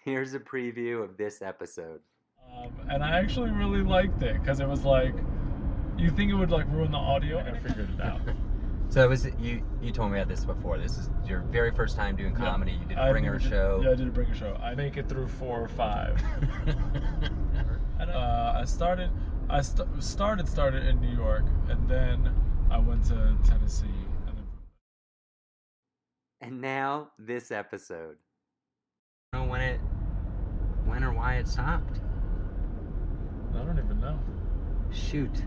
Here's a preview of this episode. And I actually really liked it because it was like, you think it would like ruin the audio, and I figured it out. So it was you told me about this before. This is your very first time doing comedy. You did a bringer show. Yeah, I did a bringer show. I make it through 4 or 5. And I started in New York, and then I went to Tennessee, and then. And now this episode. I don't know when or why it stopped. I don't even know. Shoot.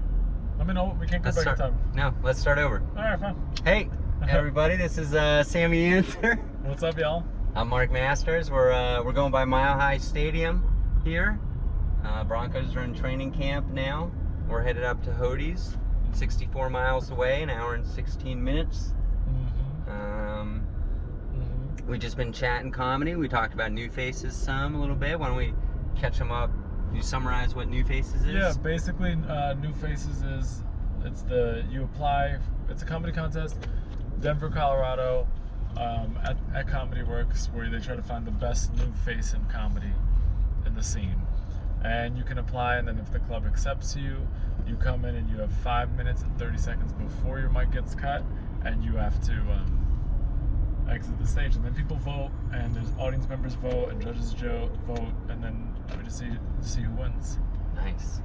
Let me know. We can't go back in time. No, let's start over. All right, fine. Hey, everybody. This is Sammy Anzer. What's up, y'all? I'm Mark Masters. We're going by Mile High Stadium here. Broncos are in training camp now. We're headed up to Hodi's, 64 miles away, an hour and 16 minutes. We've just been chatting comedy. We talked about New Faces a little bit. Why don't we catch them up? Can you summarize what New Faces is? Yeah, basically, New Faces is you apply. It's a comedy contest, Denver, Colorado, at Comedy Works, where they try to find the best new face in comedy in the scene. And you can apply, and then if the club accepts you, you come in and you have 5 minutes and 30 seconds before your mic gets cut, and you have to exit the stage. And then people vote, and there's audience members vote, and judges vote, and then we just see who wins. Nice.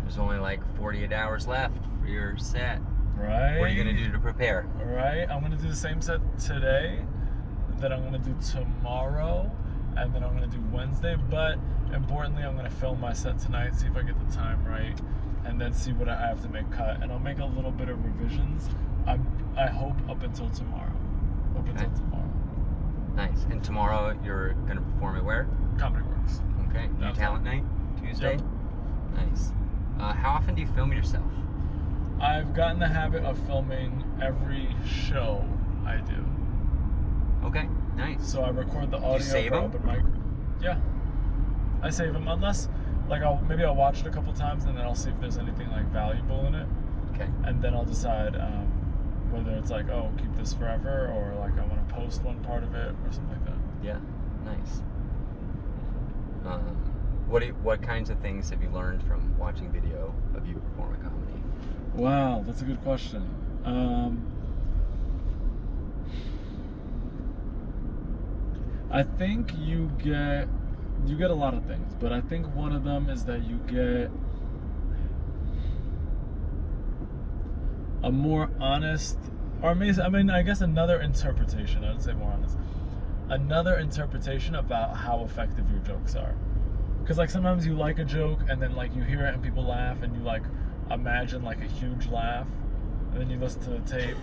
There's only like 48 hours left for your set. Right. What are you gonna do to prepare? Right. I'm gonna do the same set today, then I'm gonna do tomorrow, and then I'm gonna do Wednesday. But importantly, I'm gonna film my set tonight, see if I get the time right, and then see what I have to make cut. And I'll make a little bit of revisions. I hope up until tomorrow. Until tomorrow. Nice. And tomorrow you're gonna perform at where? Comedy Works. Okay. New Talent Night, Tuesday. Yep. Nice. How often do you film yourself? I've gotten the habit of filming every show I do. Okay. Nice. So I record the audio. You save them? Open mic. Yeah. I save them unless, like, I'll watch it a couple times, and then I'll see if there's anything like valuable in it. Okay. And then I'll decide whether it's like, oh, keep this forever, or like I want to post one part of it or something like that. Yeah. Nice. What kinds of things have you learned from watching video of you perform a comedy? Wow, that's a good question. I think you get a lot of things, but I think one of them is that you get a more honest, or I guess another interpretation. I would say more honest. Another interpretation about how effective your jokes are. Because like sometimes you like a joke, and then like you hear it and people laugh, and you like imagine like a huge laugh, and then you listen to the tape,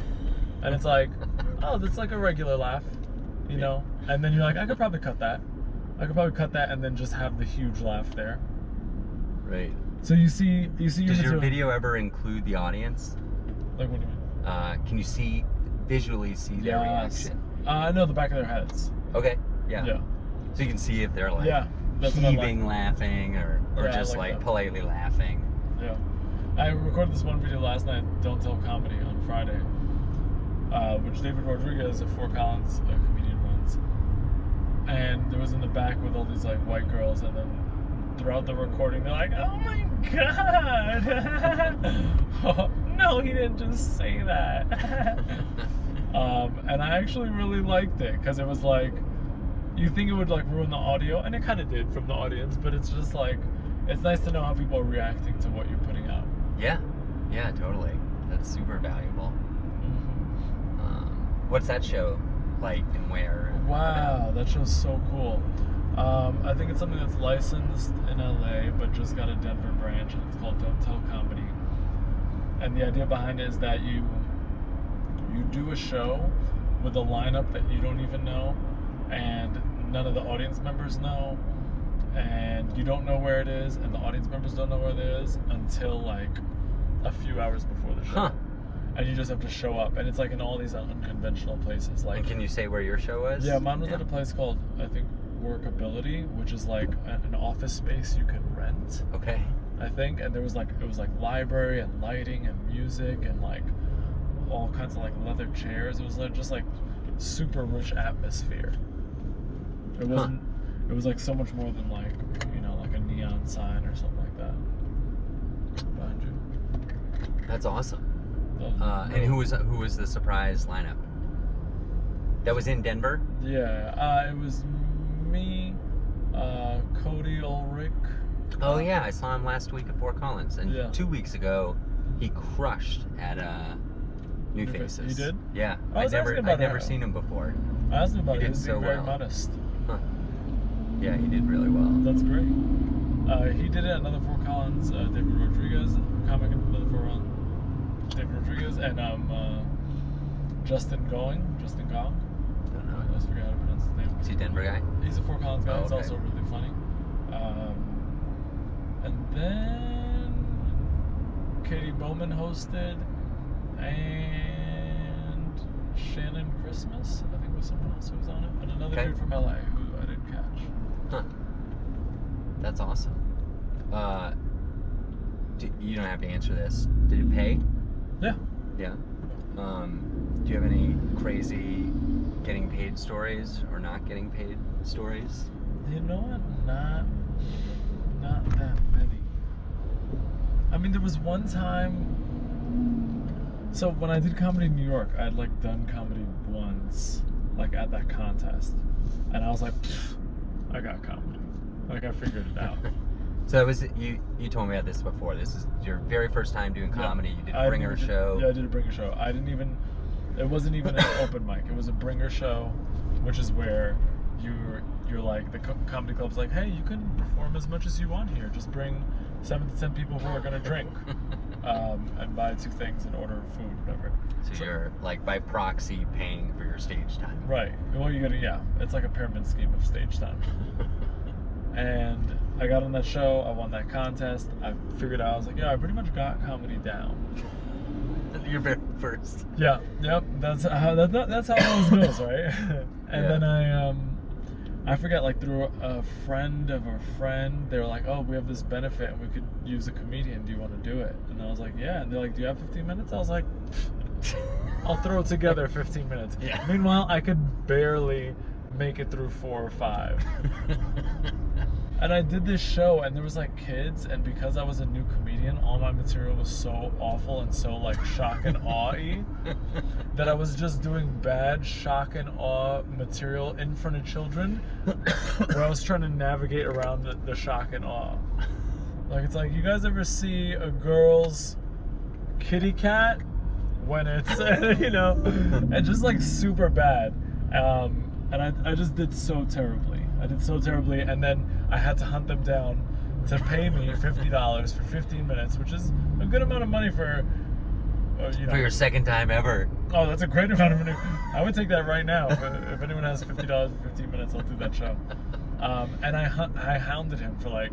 and it's like, oh, that's like a regular laugh, you know? And then you're like, I could probably cut that, and then just have the huge laugh there. Right. So you see. Does your video ever include the audience? Like, what do you mean? Can you visually see their reaction? No, the back of their heads. Okay. Yeah. Yeah. So you can see if they're like that's heaving, laughing, or just like politely laughing. Yeah. I recorded this one video last night, Don't Tell Comedy, on Friday, which David Rodriguez at Fort Collins, a comedian, runs. And it was in the back with all these like white girls, and then throughout the recording they're like, oh my god. No, he didn't just say that. And I actually really liked it, because it was like, you think it would like ruin the audio, and it kind of did from the audience, but it's just like, it's nice to know how people are reacting to what you're putting out. Yeah, totally. That's super valuable. What's that show like and where? Wow, that show's so cool. I think it's something that's licensed in LA, but just got a Denver branch, and it's called Don't Tell Comedy. And the idea behind it is that you do a show with a lineup that you don't even know, and none of the audience members know, and you don't know where it is, and the audience members don't know where it is until like a few hours before the show. And you just have to show up, and it's like in all these unconventional places. Like, and can you say where your show was? Yeah, mine was at a place called, I think, Workability, which is like an office space you could rent. Okay. I think, and it was like library and lighting and music and like all kinds of like leather chairs. It was like just like super rich atmosphere. It wasn't. It was like so much more than like, you know, like a neon sign or something like that behind you. That's awesome. That And who was the surprise lineup? That was in Denver? Yeah, it was me, Cody Ullrich. Oh yeah, I saw him last week at Fort Collins, and Yeah. 2 weeks ago he crushed at New Faces. He did? Yeah, I was asking about I'd never it. seen him before. I asked him about He it. He did was so being very well. modest. Huh. Yeah, he did really well. That's great. He did it at another Fort Collins, David Rodriguez, comic in another Fort Collins, David Rodriguez, and Justin Gong. Don't I know. always forget how to pronounce his name. Is he a Denver guy? He's a Fort Collins guy. Oh, He's okay. also really funny. And then Katie Bowman hosted, and Shannon Christmas, I think was someone else who was on it, and another Okay. dude from LA who I didn't catch. Huh. That's awesome. You don't have to answer this. Did it pay? Yeah. Yeah. Do you have any crazy getting paid stories or not getting paid stories? You know what? Not that many. I mean, there was one time. So when I did comedy in New York, I had like done comedy once, like at that contest, and I was like, I got comedy. Like I figured it out. So it was you told me about this before. This is your very first time doing comedy. You did a bringer show. Yeah, I did a bringer show. It wasn't even an open mic. It was a bringer show, which is where you're like, the comedy club's like, hey, you can perform as much as you want here. Just bring 7 to 10 people who are gonna drink, and buy 2 things and order food, whatever. So you're like by proxy paying for your stage time. Right. Well, it's like a pyramid scheme of stage time. And I got on that show. I won that contest. I figured out. I was like, yeah, I pretty much got comedy down. Your very first. Yeah. Yep. That's how it always goes, right? And Yeah. then I forget, like through a friend of a friend, they were like, oh, we have this benefit and we could use a comedian. Do you want to do it? And I was like, yeah. And they're like, do you have 15 minutes? I was like, I'll throw it together 15 minutes. Yeah. Meanwhile, I could barely make it through 4 or 5. And I did this show, and there was like kids, and because I was a new comedian, all my material was so awful and so like shock and awe-y that I was just doing bad shock and awe material in front of children, where I was trying to navigate around the shock and awe. Like, it's like, you guys ever see a girl's kitty cat when it's, you know, and just like super bad. And I just did so terribly. And then I had to hunt them down to pay me $50 for 15 minutes, which is a good amount of money for, you know. For your second time ever. Oh, that's a great amount of money. I would take that right now. If anyone has $50 for 15 minutes, I'll do that show. And I hounded him for like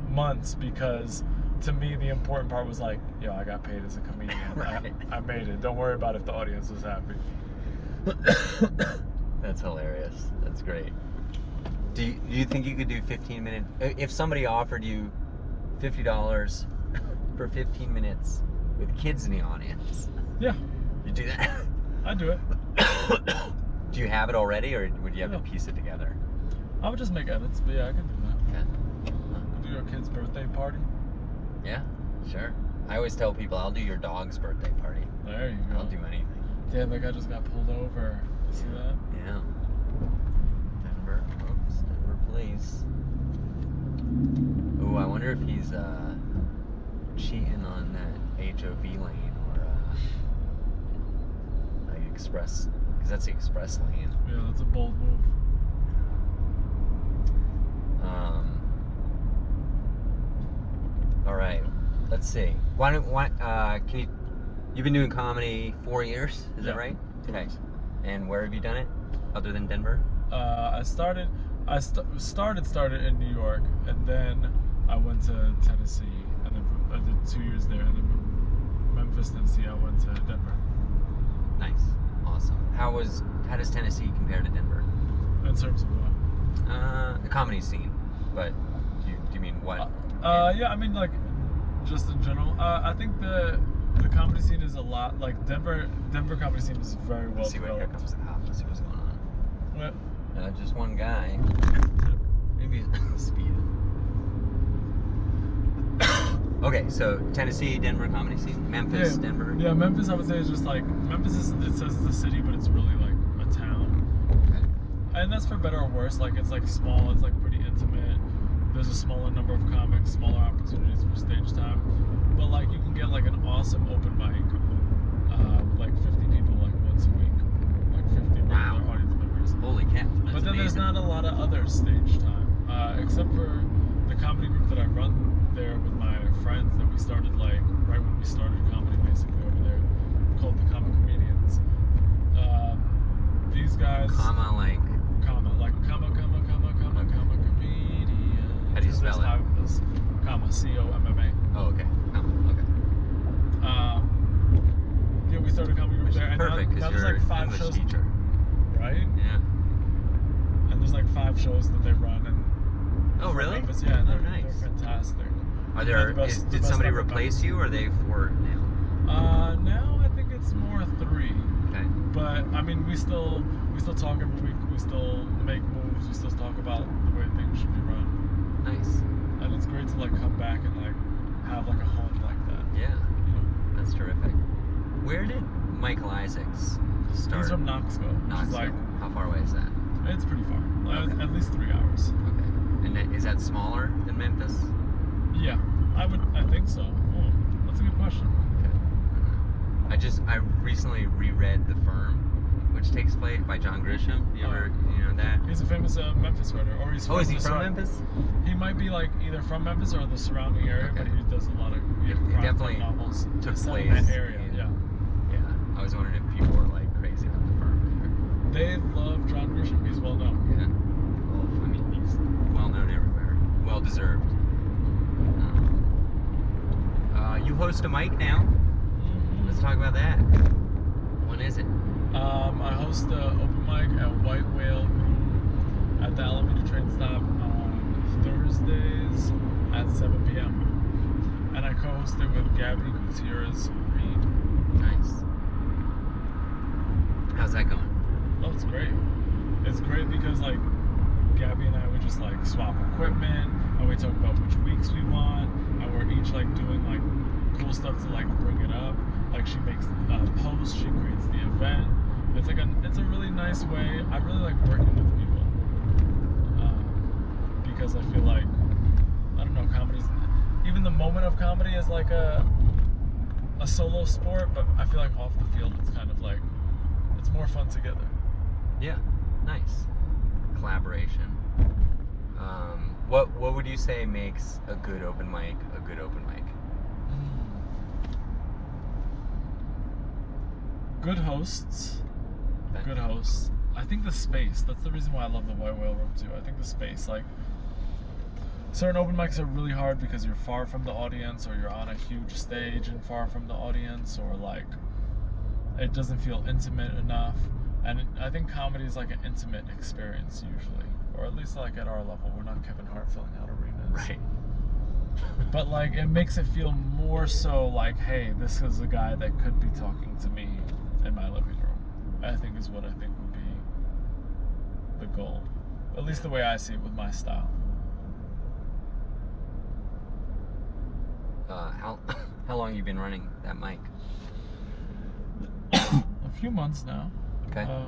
months, because to me the important part was like, yo, I got paid as a comedian. Right. I made it. Don't worry about if the audience was happy. That's hilarious. That's great. Do you think you could do 15 minutes? If somebody offered you $50 for 15 minutes with kids in the audience, Yeah, you do that? I'd do it. Do you have it already, or would you have to No. piece it together? I would just make edits, but yeah, I can do that. Okay. Do your kid's birthday party. Yeah, sure. I always tell people I'll do your dog's birthday party. There you go. I'll do anything. Damn, that guy just got pulled over. See that? Yeah. Denver police. Ooh, I wonder if he's cheating on that HOV lane or like express, because that's the express lane. Yeah, that's a bold move. All right, let's see. Can you? You've been doing comedy 4 years, is that Yeah. right? Okay. And where have you done it, other than Denver? I started in New York, and then I went to Tennessee, and then I did 2 years there, and then from Memphis, Tennessee, I went to Denver. Nice, awesome. How does Tennessee compare to Denver? In terms of what? The comedy scene, but do you mean what? Yeah, I mean, like, just in general. I think the comedy scene is a lot like Denver comedy scene is very well Let's see what, here developed. comes the cop. Let's see what's going on. Well, just one guy. Maybe he's speeding. Okay, so Tennessee, Denver comedy scene, Memphis, Yeah, Denver. Yeah, Memphis I would say is just like Memphis is, it says it's a city, but it's really like a town. Okay. And that's for better or worse. Like it's like small, it's like pretty intimate. There's a smaller number of comics, smaller opportunities for stage time. But like you can get like an awesome open mic, like 50 people like once a week, like 50 Wow. regular audience members. Holy cow! That's But then there's amazing. not a lot of other stage time, except for the comedy group that I run there with my friends that we started like right when we started comedy basically over there, called the Comic Comedians. These guys, Comma like. comma comedian. How do you spell it? Comma COMMA. Oh, okay. Comma. Okay. Yeah, we started a comedy group Which is there, and perfect now because there's you're like an 5 English shows, teacher. right? Yeah. And there's like 5 shows that they run, and Oh, really? Memphis, yeah, Oh, they're nice. fantastic. Are They're there? the best- the Did best somebody ever replace you, or are they 4 now? Now I think it's more 3. Okay. But I mean, we still talk every week. We still make moves. We still talk about the way things should be run. Nice. And it's great to like come back and like have like a home like that. Yeah. You know? That's terrific. Where did Michael Isaacs start? He's from Knoxville, which is Knoxville. like How far away is that? it's pretty far. Like, Okay. at least 3 hours. Okay. And is that smaller than Memphis? Yeah, I think so. Oh, that's a good question. Okay. I recently reread The Firm, which takes place by John Grisham. You know that? He's a famous Memphis writer, or he's Oh, is he the from surround- Memphis? He might be like either from Memphis or the surrounding area, Okay. but he does a lot of He crime definitely novels took set in place that area. in- Yeah, Yeah. I was wondering if people were like crazy about The Firm they love John Grisham. He's well known. there. Yeah. Well, I mean, he's well known everywhere. Well deserved. You host a mic now. Let's talk about that. When is it? I host the open mic at White Whale Room at the Alameda train stop on Thursdays at 7 p.m. And I co-host it with Gabby Gutierrez Reed. Nice. How's that going? Oh, it's great. It's great because like Gabby and I would just like swap equipment and we talk about which weeks we want, and we're each like doing like cool stuff to like bring it up. Like she makes posts, she creates the event. It's a really nice way. I really like working with people because I feel like I don't know, comedy's even the moment of comedy is like a solo sport, but I feel like off the field it's kind of like it's more fun together. Yeah. Nice. Collaboration. What would you say makes a good open mic a good open mic? Good hosts. Okay. Good hosts. I think the space. That's the reason why I love the White Whale Room too. I think the space, like certain open mics are really hard because you're far from the audience, or you're on a huge stage and far from the audience, or like it doesn't feel intimate enough. And I think comedy is like an intimate experience usually, or at least like at our level. We're not Kevin Hart filling out arenas. Right. But like it makes it feel more so like, hey, this is a guy that could be talking to me in my living room. I think is what I think would be the goal. At least the way I see it with my style. How long you been running that mic? A few months now. Okay. Yeah,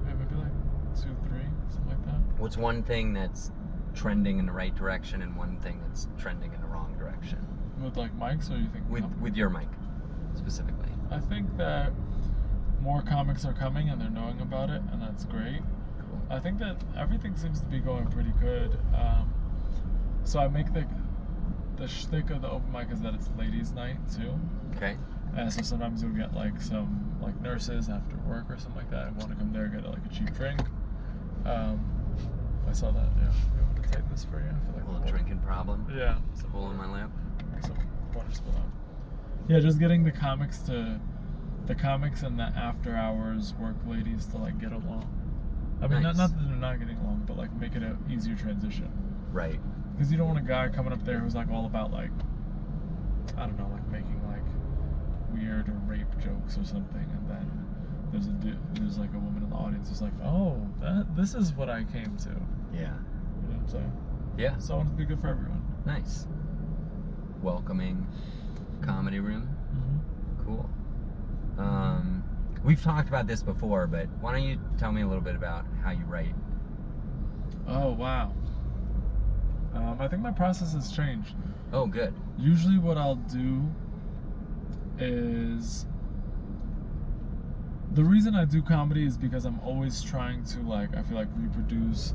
maybe like 2, 3, something like that. What's one thing that's trending in the right direction and one thing that's trending in the wrong direction? With like mics, or you think With your mic specifically? I think that more comics are coming and they're knowing about it, and that's great. Cool. I think that everything seems to be going pretty good. So I make the shtick of the open mic is that it's ladies' night too. Okay. And so sometimes you'll get like some like nurses after work or something like that and want to come there and get like a cheap drink. I saw that. Yeah. You want me to take this for you? I feel like A little drinking problem. Yeah. It's a hole in my lip. Some water spill out. Yeah, just getting the comics and the after hours work ladies to like get along. I mean, Nice. not that they're not getting along, but like make it an easier transition. Right. Because you don't want a guy coming up there who's like all about like, I don't know, like making like weird or rape jokes or something, and then there's like a woman in the audience who's like, oh, this is what I came to. Yeah. You know what I'm saying? Yeah. So I want it to be good for everyone. Nice. Welcoming comedy room. Mm-hmm. Cool. We've talked about this before, but why don't you tell me a little bit about how you write? Oh, wow. I think my process has changed. Oh, good. Usually what I'll do is... The reason I do comedy is because I'm always trying to, like, I feel like reproduce,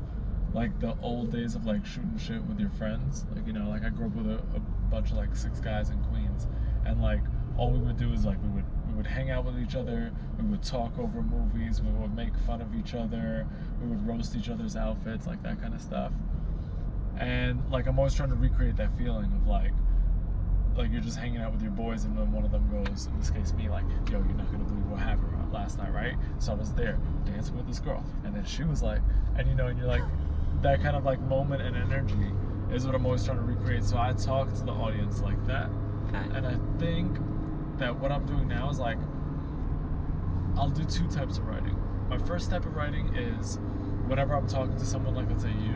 like, the old days of, like, shooting shit with your friends. Like, you know, like, I grew up with a bunch of, like, 6 guys in Queens. And, like, all we would do is, like, we would hang out with each other, we would talk over movies, we would make fun of each other, we would roast each other's outfits, like, that kind of stuff. And, like, I'm always trying to recreate that feeling of, like you're just hanging out with your boys, and then one of them goes, in this case me, like, yo, you're not gonna believe what happened last night, right? So I was there dancing with this girl, and then she was like, and you know, and you're like, that kind of like moment and energy is what I'm always trying to recreate. So I talk to the audience like that. Okay. And I think that what I'm doing now is, like, I'll do 2 types of writing. My first type of writing is whenever I'm talking to someone, like, let's say you,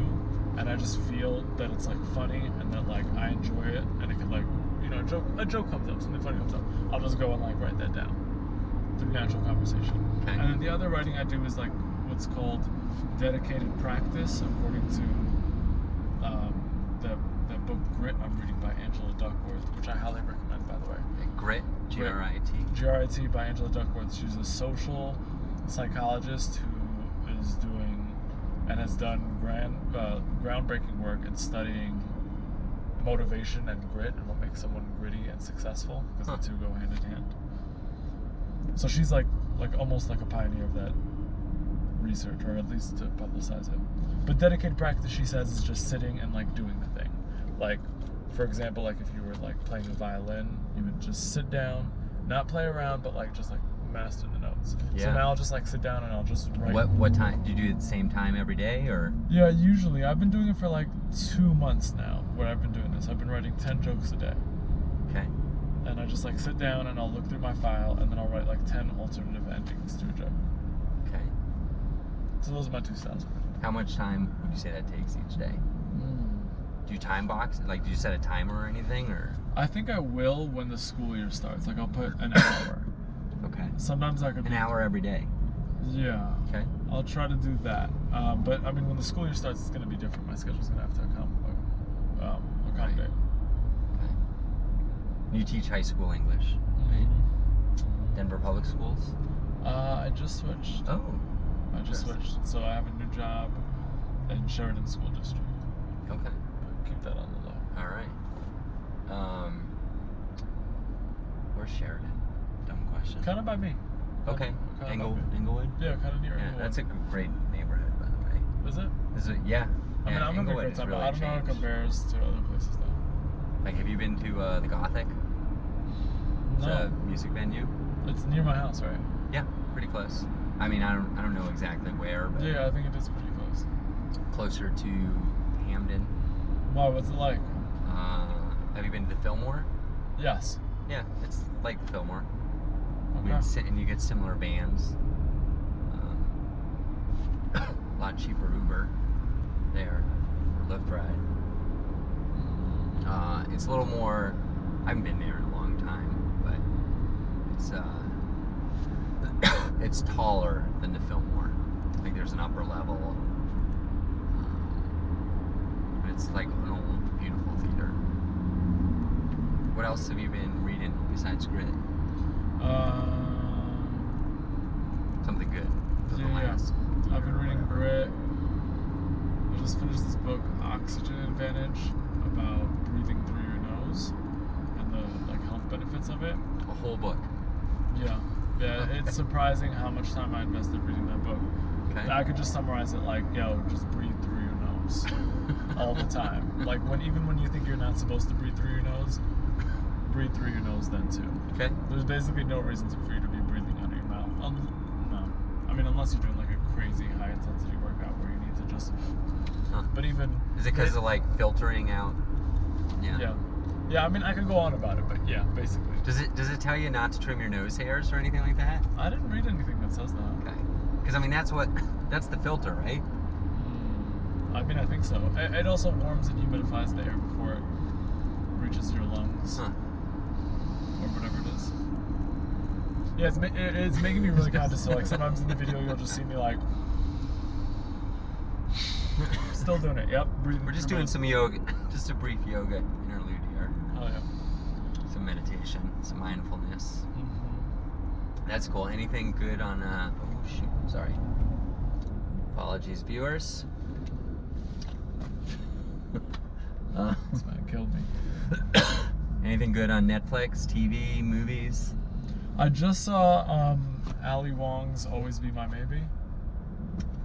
and I just feel that it's, like, funny and that, like, I enjoy it, and it could, like, you know, a joke comes up, something funny comes up, I'll just go and, like, write that down through natural conversation. Okay. And then the other writing I do is, like, what's called dedicated practice, according to that book Grit I'm reading by Angela Duckworth, which I highly recommend, by the way. Grit, G-R-I-T. G-R-I-T by Angela Duckworth. She's a social psychologist who is doing and has done groundbreaking work in studying motivation and grit and what makes someone gritty and successful, because the two go hand in hand. So she's like almost like a pioneer of that research, or at least to publicize it. But dedicated practice, she says, is just sitting and, like, doing the thing. Like, for example, like, if you were, like, playing a violin, you would just sit down, not play around, but, like, just, like, master the notes. Yeah. So now I'll just, like, sit down and I'll just write. What time? Do you do it at the same time every day, or? Yeah, usually. I've been doing it for, like, 2 months now, where I've been doing this. I've been writing 10 jokes a day. Okay. And I just, like, sit down and I'll look through my file, and then I'll write, like, 10 alternative endings to a joke. Okay. So those are my 2 styles. How much time would you say that takes each day? Do you time box it? Like, do you set a timer or anything, or? I think I will when the school year starts. Like, I'll put an hour. Okay. Sometimes I could An hour every day. Yeah. Okay. I'll try to do that. But I mean, when the school year starts, it's going to be different. My schedule's going to have to accommodate. Okay. You teach high school English, right? Mm-hmm. Denver Public Schools? I just switched. Oh. I just switched. So I have a new job in Sheridan School District. Okay. But keep that on the low. All right. Where's Sheridan? Dumb question. Kind of by me. Okay. Englewood? Yeah, kind of near Yeah, Englewood. that's a great neighborhood, by the way. Is it? Is it? Yeah. I mean, Yeah, I'm Englewood a great has time, really but I don't know how it changed. compares to other places, though. Like, have you been to the Gothic? It's No. a music venue. It's near my house, right? Yeah, pretty close. I mean, I don't know exactly where, but Yeah, I think it is pretty close. closer to Hamden. Why? What's it like? Have you been to Fillmore? Yes. Yeah, it's like Fillmore. Okay. And you get similar bands. A lot cheaper Uber there for Lyft ride. It's a little more. I haven't been there in a long time, but it's taller than the Fillmore. Like, there's an upper level. It's like an old, beautiful theater. What else have you been reading besides Grit? Something good. Doesn't last. I've been reading Grit. I just finished this book, Oxygen Advantage, about breathing through your nose and the, like, health benefits of it. A whole book. Yeah. Yeah, it's surprising how much time I invested reading that book. Okay. I could just summarize it like, yo, just breathe through your nose all the time. Like, even when you think you're not supposed to breathe through your nose, breathe through your nose then too. Okay. There's basically no reason for you to be breathing out of your mouth. No. I mean, unless you're doing like a crazy high intensity workout where you need to just. Huh. But even. Is it because of like filtering out? Yeah. Yeah. Yeah, I mean, I could go on about it, but yeah, basically. Does it tell you not to trim your nose hairs or anything like that? I didn't read anything that says that. Okay. Because I mean, that's the filter, right? I mean, I think so. It also warms and humidifies the air before it reaches your lungs. Huh. Or whatever it is. Yeah, it's making me really conscious. So like sometimes in the video you'll just see me like still doing it. Yep, breathing. We're just doing some yoga, just a brief yoga interlude here. Oh yeah. Some meditation, some mindfulness. Mm-hmm. That's cool. Anything good on? Oh shoot, sorry. Apologies, viewers. This man killed me. Anything good on Netflix, TV, movies? I just saw Ali Wong's Always Be My Maybe.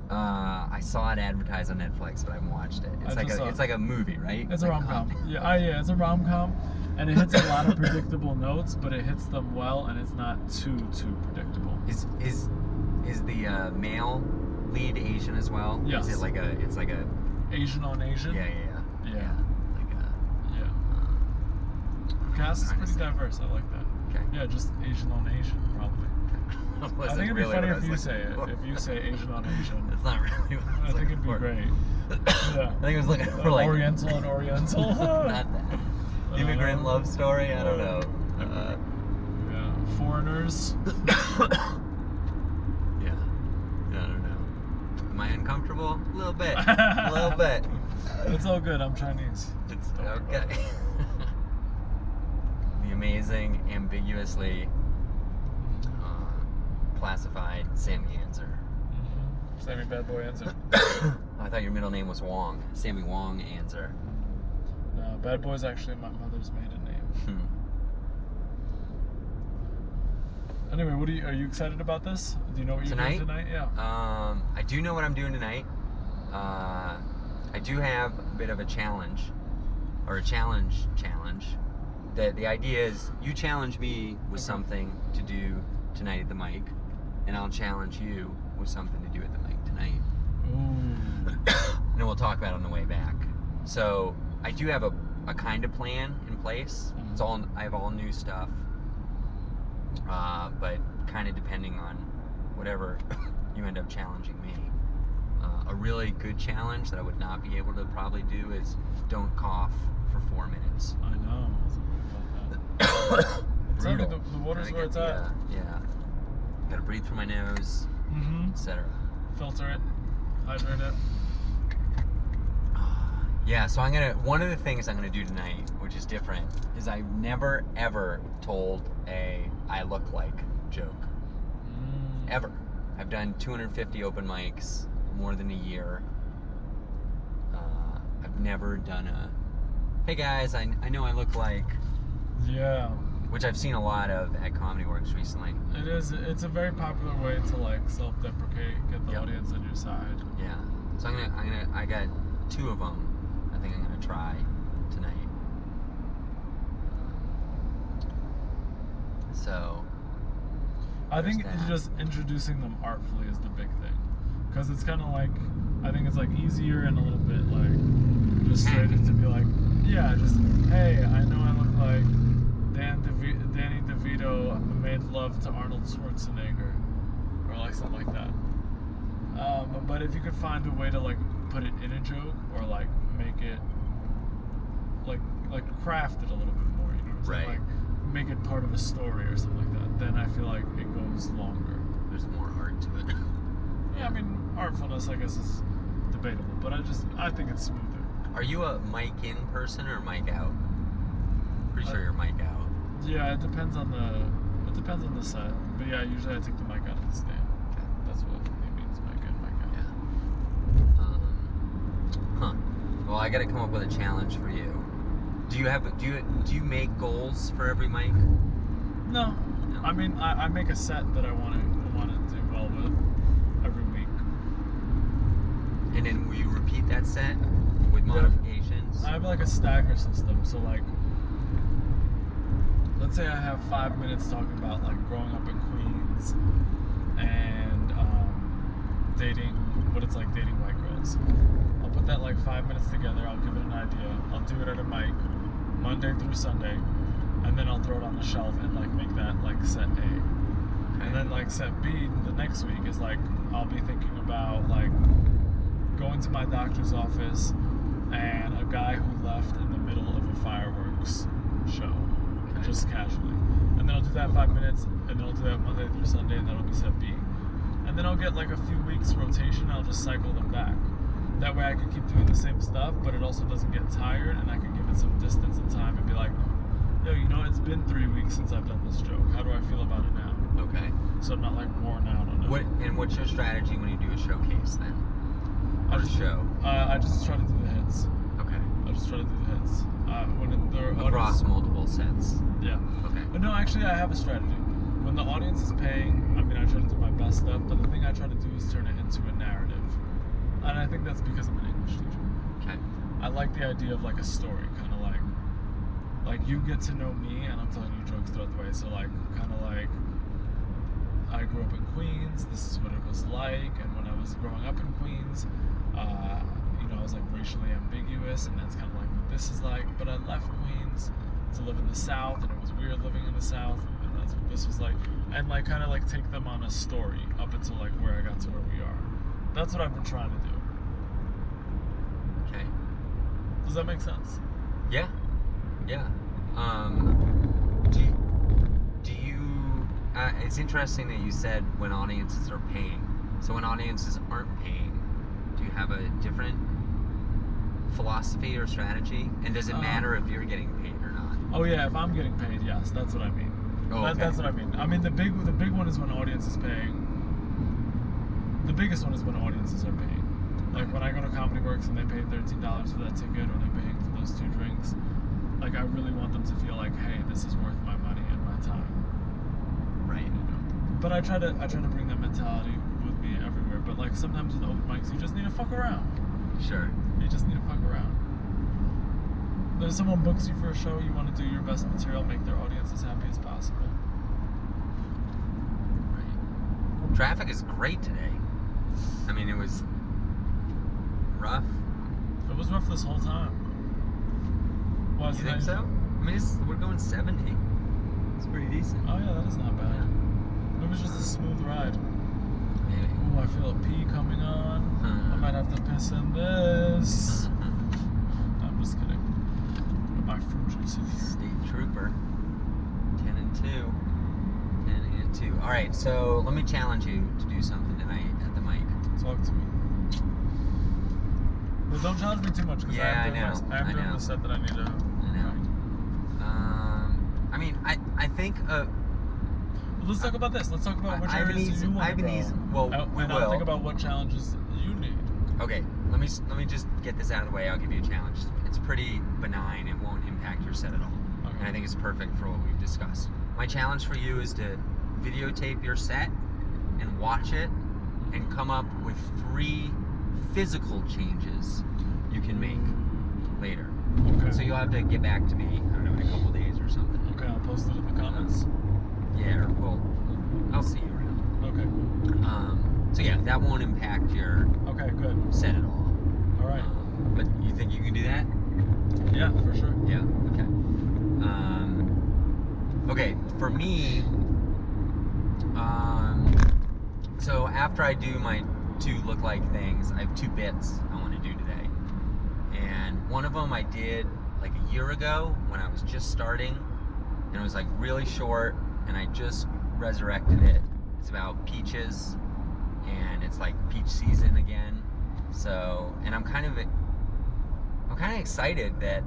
I saw it advertised on Netflix, but I haven't watched it. It's like a movie, right? It's a rom-com. Yeah, it's a rom-com, and it hits a lot of predictable notes, but it hits them well, and it's not too predictable. Is the male lead Asian as well? Yes. Is it like a? It's like a Asian on Asian. Yeah. Yeah. Like a. Yeah. Cast is pretty diverse. I like that. Okay. Yeah, just Asian on Asian, probably. I think it'd be funny if you say it. If you say Asian on Asian. That's not really what I was think it'd be great. Yeah. I think it was looking for like Oriental and Oriental. Not that. Immigrant love story. I don't know. Yeah. Foreigners. Yeah. I don't know. Am I uncomfortable? A little bit. A little bit. It's all good. I'm Chinese. It's okay. The amazing, ambiguously classified Sammy Anzer. Mm-hmm. Sammy Bad Boy Anzer. I thought your middle name was Wong. Sammy Wong Anzer. No, Bad Boy's actually my mother's maiden name. Anyway, are you excited about this? Do you know what you're doing tonight? Yeah. I do know what I'm doing tonight. I do have a bit of a challenge, or a challenge. The idea is you challenge me with something to do tonight at the mic, and I'll challenge you with something to do at the mic tonight. Ooh. And then we'll talk about it on the way back. So I do have a kind of plan in place. It's all, I have all new stuff, but kind of depending on whatever you end up challenging me. A really good challenge that I would not be able to probably do is don't cough for 4 minutes. I know. I wasn't worried about that. Tell me the water's where it's at. Yeah. Gotta breathe through my nose, etc. Filter it, hydrate it. Yeah, so one of the things I'm gonna do tonight, which is different, is I've never ever told a I look like joke. Ever. I've done 250 open mics, more than a year. I've never done a, hey guys, I know I look like. Yeah. Which I've seen a lot of at Comedy Works recently. It is. It's a very popular way to like self-deprecate, get the audience on your side. Yeah. So I got 2 of them. I think I'm gonna try tonight. So. I think just introducing them artfully is the big thing, because it's kind of like, I think it's like easier and a little bit like just straight to be like, yeah, just hey, I know I look like Danny DeVito made love to Arnold Schwarzenegger, or like something like that. But if you could find a way to like put it in a joke, or like make it like craft it a little bit more, you know what I'm saying? Like make it part of a story or something like that, then I feel like it goes longer. There's more art to it. Yeah, I mean, artfulness I guess is debatable, but I think it's smoother. Are you a mic in person or mic out? Pretty sure you're mic out. Yeah, it depends on the set. But yeah, usually I take the mic out of the stand. Okay. That's what it means, mic in, mic out. Yeah. Well, I got to come up with a challenge for you. Do you make goals for every mic? No. I mean, I make a set that I want to do well with every week. And then will you repeat that set with modifications? I have like a stagger system. So like, let's say I have 5 minutes talking about like growing up in Queens and dating, what it's like dating white girls. I'll put that like 5 minutes together. I'll give it an idea. I'll do it at a mic. Monday through Sunday, and then I'll throw it on the shelf and like make that like set A. Okay. And then like set B the next week is like I'll be thinking about like going to my doctor's office and a guy who left in the middle of a fireworks show, just casually. And then I'll do that 5 minutes, and then I'll do that Monday through Sunday, and that'll be set B. And then I'll get like a few weeks rotation, I'll just cycle them back. That way I can keep doing the same stuff, but it also doesn't get tired, and I can give it some distance and time and be like, yo, you know, it's been 3 weeks since I've done this joke. How do I feel about it now? Okay. So I'm not like worn out on it. What's your strategy when you do a showcase then? I Or just show? I just try to do the hits. Okay. I just try to do the hits. When they're Across multiple sets. Yeah. Okay. But no, actually, I have a strategy. When the audience is paying, I mean, I try to do my best stuff, but the thing I try to do is turn it into a narrative. And I think that's because I'm an English teacher. Okay. I like the idea of like a story, kind of like you get to know me, and I'm telling you jokes throughout the way. So like, kind of like, I grew up in Queens. This is what it was like, and when I was growing up in Queens, you know, I was like racially ambiguous, and that's kind of like what this is like. But I left Queens to live in the South, and it was weird living in the South, and that's what this was like. And like, kind of like take them on a story up until like where I got to where we are. That's what I've been trying to do. Okay. Does that make sense? Yeah. Yeah. Do you it's interesting that you said when audiences are paying. So when audiences aren't paying, do you have a different philosophy or strategy? And does it matter if you're getting paid or not? Oh yeah, if I'm getting paid, yes, that's what I mean. Oh, okay. That's what I mean. I mean the big one is when audience is paying. The biggest one is when audiences are paying. Like when I go to Comedy Works and they pay $13 for that ticket, or they're paying for those 2 drinks. Like I really want them to feel like, hey, this is worth my money and my time. Right. You know? But I try to bring that mentality with me everywhere. But like sometimes with open mics, you just need to fuck around. Sure. You just need to fuck around. If someone books you for a show, you want to do your best material, make their audience as happy as possible. Right. Traffic is great today. I mean, it was rough. It was rough this whole time. Well, You think so? I mean, we're going 70. It's pretty decent. Oh yeah, that is not bad. It was just a smooth ride. Maybe. Ooh, I feel a pee coming on. I might have to piss in this. I'm just kidding. With my fruit juice in here. State Trooper. 10 and 2. 10 and 2. All right, so let me challenge you to do something tonight at the mic. Talk to me. But don't challenge me too much, because Yeah, I'm doing the set that I need to. I know. I mean, I think. Let's talk about this. Let's talk about which areas you want to grow. Well, we and will. I'll think about what challenges you need. Okay, let me just get this out of the way. I'll give you a challenge. It's pretty benign. It won't impact your set at all. Okay. And I think it's perfect for what we've discussed. My challenge for you is to videotape your set and watch it and come up with 3 physical changes you can make later. Okay. So you'll have to get back to me, I don't know, in a couple days or something. Okay, I'll post it in the comments. Yeah, or I'll see you around. Okay. So yeah, that won't impact your Okay, good. set at all. All right. But you think you can do that? Yeah, for sure. Yeah. Okay. Okay. For me, so after I do my 2 look-like things, I have 2 bits I want to do today, and one of them I did like a year ago when I was just starting, and it was like really short, and I just resurrected it. It's about peaches, and it's like peach season again. So, and I'm kind of excited that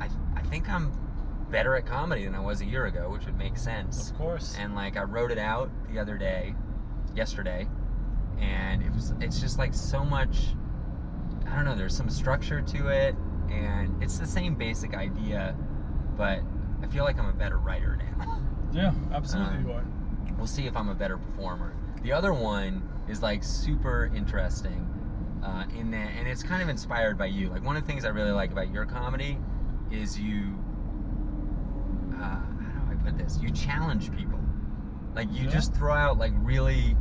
I think I'm better at comedy than I was a year ago, which would make sense. Of course. And like I wrote it out the other day, yesterday, and it's just like so much, I don't know, there's some structure to it, and it's the same basic idea, but I feel like I'm a better writer now. Yeah, absolutely you are. We'll see if I'm a better performer. The other one is like super interesting in that, and it's kind of inspired by you. Like one of the things I really like about your comedy is you, how do I put this? You challenge people. Like you just throw out like really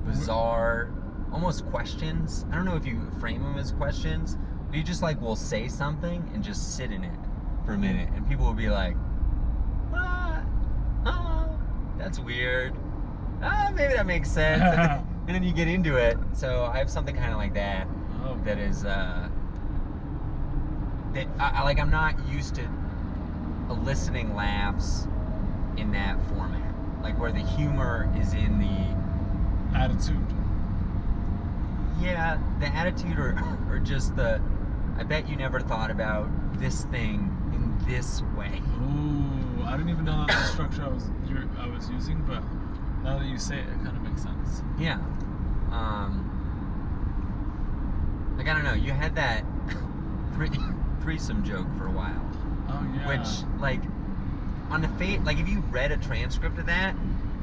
bizarre, almost questions. I don't know if you frame them as questions, but you just like will say something and just sit in it for a minute, and people will be like, that's weird. Maybe that makes sense. And then you get into it. So I have something kind of like that. Oh. That is that I'm not used to eliciting laughs in that format, like where the humor is in the attitude. Yeah, the attitude, or just the, I bet you never thought about this thing in this way. Ooh, I didn't even know that was the structure I was using, but now that you say it, it kind of makes sense. Yeah. Like, I don't know, you had that threesome joke for a while. Oh, yeah. Which, like, on the like, if you read a transcript of that,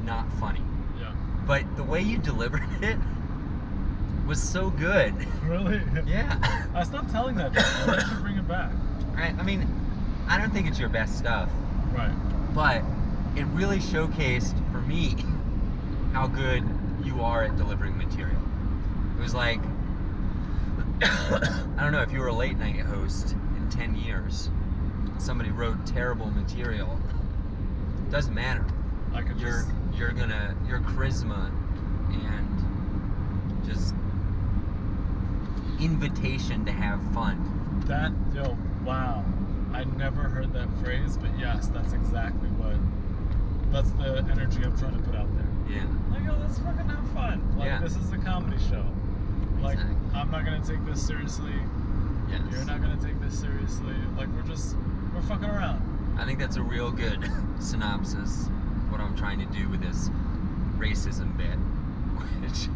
not funny. Yeah. But the way you delivered it was so good. Really? Yeah. I stopped telling that joke. I should bring it back. I mean, I don't think it's your best stuff. Right. But it really showcased, for me, how good you are at delivering material. It was like, I don't know, if you were a late night host in 10 years, somebody wrote terrible material, doesn't matter. I could your charisma and just invitation to have fun. Wow. I never heard that phrase, but yes, that's exactly that's the energy I'm trying to put out there. Yeah. Like, yo, let's fucking have fun. Like, Yeah. This is a comedy show. Like, Exactly. I'm not gonna take this seriously. Yes. You're not gonna take this seriously. Like, we're fucking around. I think that's a real good synopsis of what I'm trying to do with this racism bit, which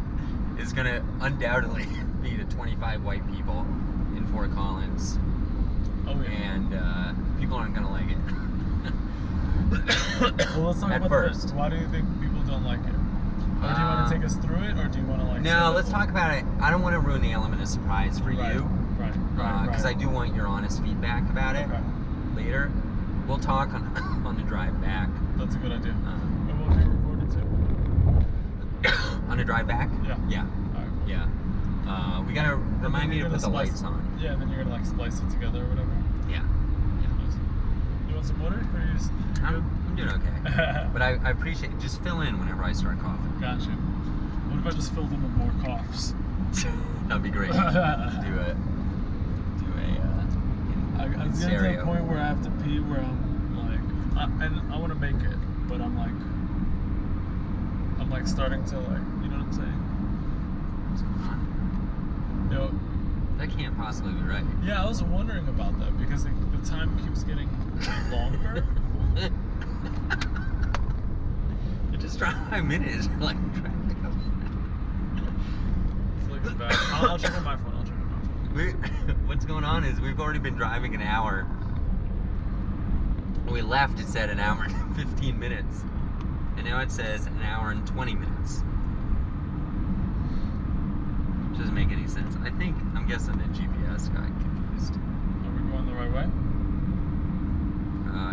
is gonna undoubtedly be to 25 white people in Fort Collins. Oh, yeah. And people aren't gonna like it. Well, let's talk At about first. why do you think people don't like it? Or do you want to take us through it, or do you want to, like... No, let's talk about it. I don't want to ruin the element of surprise for Right. you. Right. Because I do want your honest feedback about it Okay. later. We'll talk on the drive back. That's a good idea. And we'll be recording too. On the drive back? Yeah. Yeah. Alright. Yeah. We gotta remind me to put the lights on. Yeah, and then you're gonna, like, splice it together or whatever. Yeah. You want some water, or are you just... I'm doing okay. But I appreciate it. Just fill in whenever I start coughing. Gotcha. What if I just filled in with more coughs? That'd be great. do I'm getting to stereo. the point where I have to pee, where I'm like, and I want to make it, but I'm like starting to, like, you know what I'm saying? What's going on? Yo, That can't possibly be right. yeah, I was wondering about that because the time keeps getting longer. It just dropped 5 minutes. Like, trying to go. It's like it's bad. I'll check on my phone. What's going on is we've already been driving an hour. When we left, it said an hour and 15 minutes. And now it says an hour and 20 minutes. Which doesn't make any sense. I'm guessing the GPS got confused. Are we going the right way?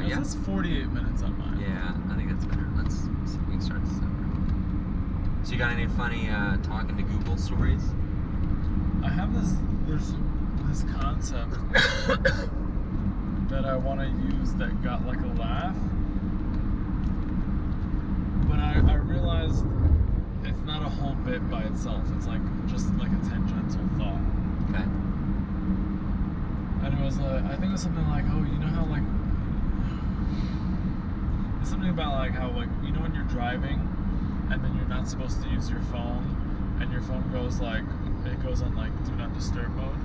Yeah. This is 48 minutes on mine. Yeah, I think that's better. Let's see if we can start this over. So you got any funny talking to Google stories? I have there's this concept that I want to use that got, like, a laugh, but I realized it's not a whole bit by itself. It's like just like a tangential thought. Okay. And it was I think it was something like, oh, you know how, like, it's something about, like, how, like, you know when you're driving and then you're not supposed to use your phone and your phone goes, like, it goes on, like, do not disturb mode.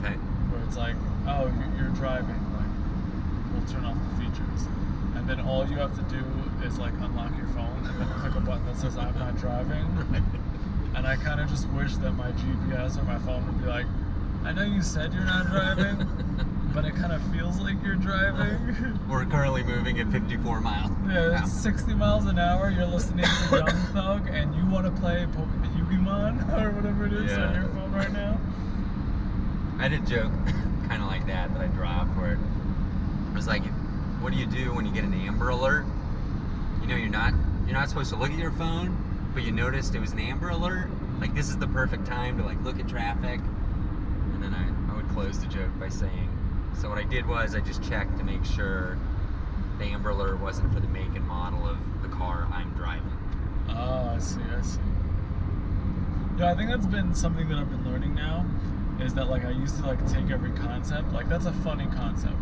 Okay. Where it's like, oh, you're driving, like, we'll turn off the features. And then all you have to do is, like, unlock your phone and then click a button that says I'm not driving. And I kind of just wish that my GPS or my phone would be like, I know you said you're not driving, but it kind of feels like you're driving. We're currently moving at 54 miles. Yeah, it's 60 miles an hour, you're listening to Young Thug, and you want to play Pokemon or whatever it is on your phone right now. I had a joke kind of like that I dropped where it was like, what do you do when you get an Amber Alert? You know, you're not supposed to look at your phone, but you noticed it was an Amber Alert. Like, this is the perfect time to, like, look at traffic. And then I would close the joke by saying, So what I did was I just checked to make sure the amber alert wasn't for the make and model of the car I'm driving. Oh, I see. Yeah, I think that's been something that I've been learning now, is that like I used to like take every concept, like that's a funny concept,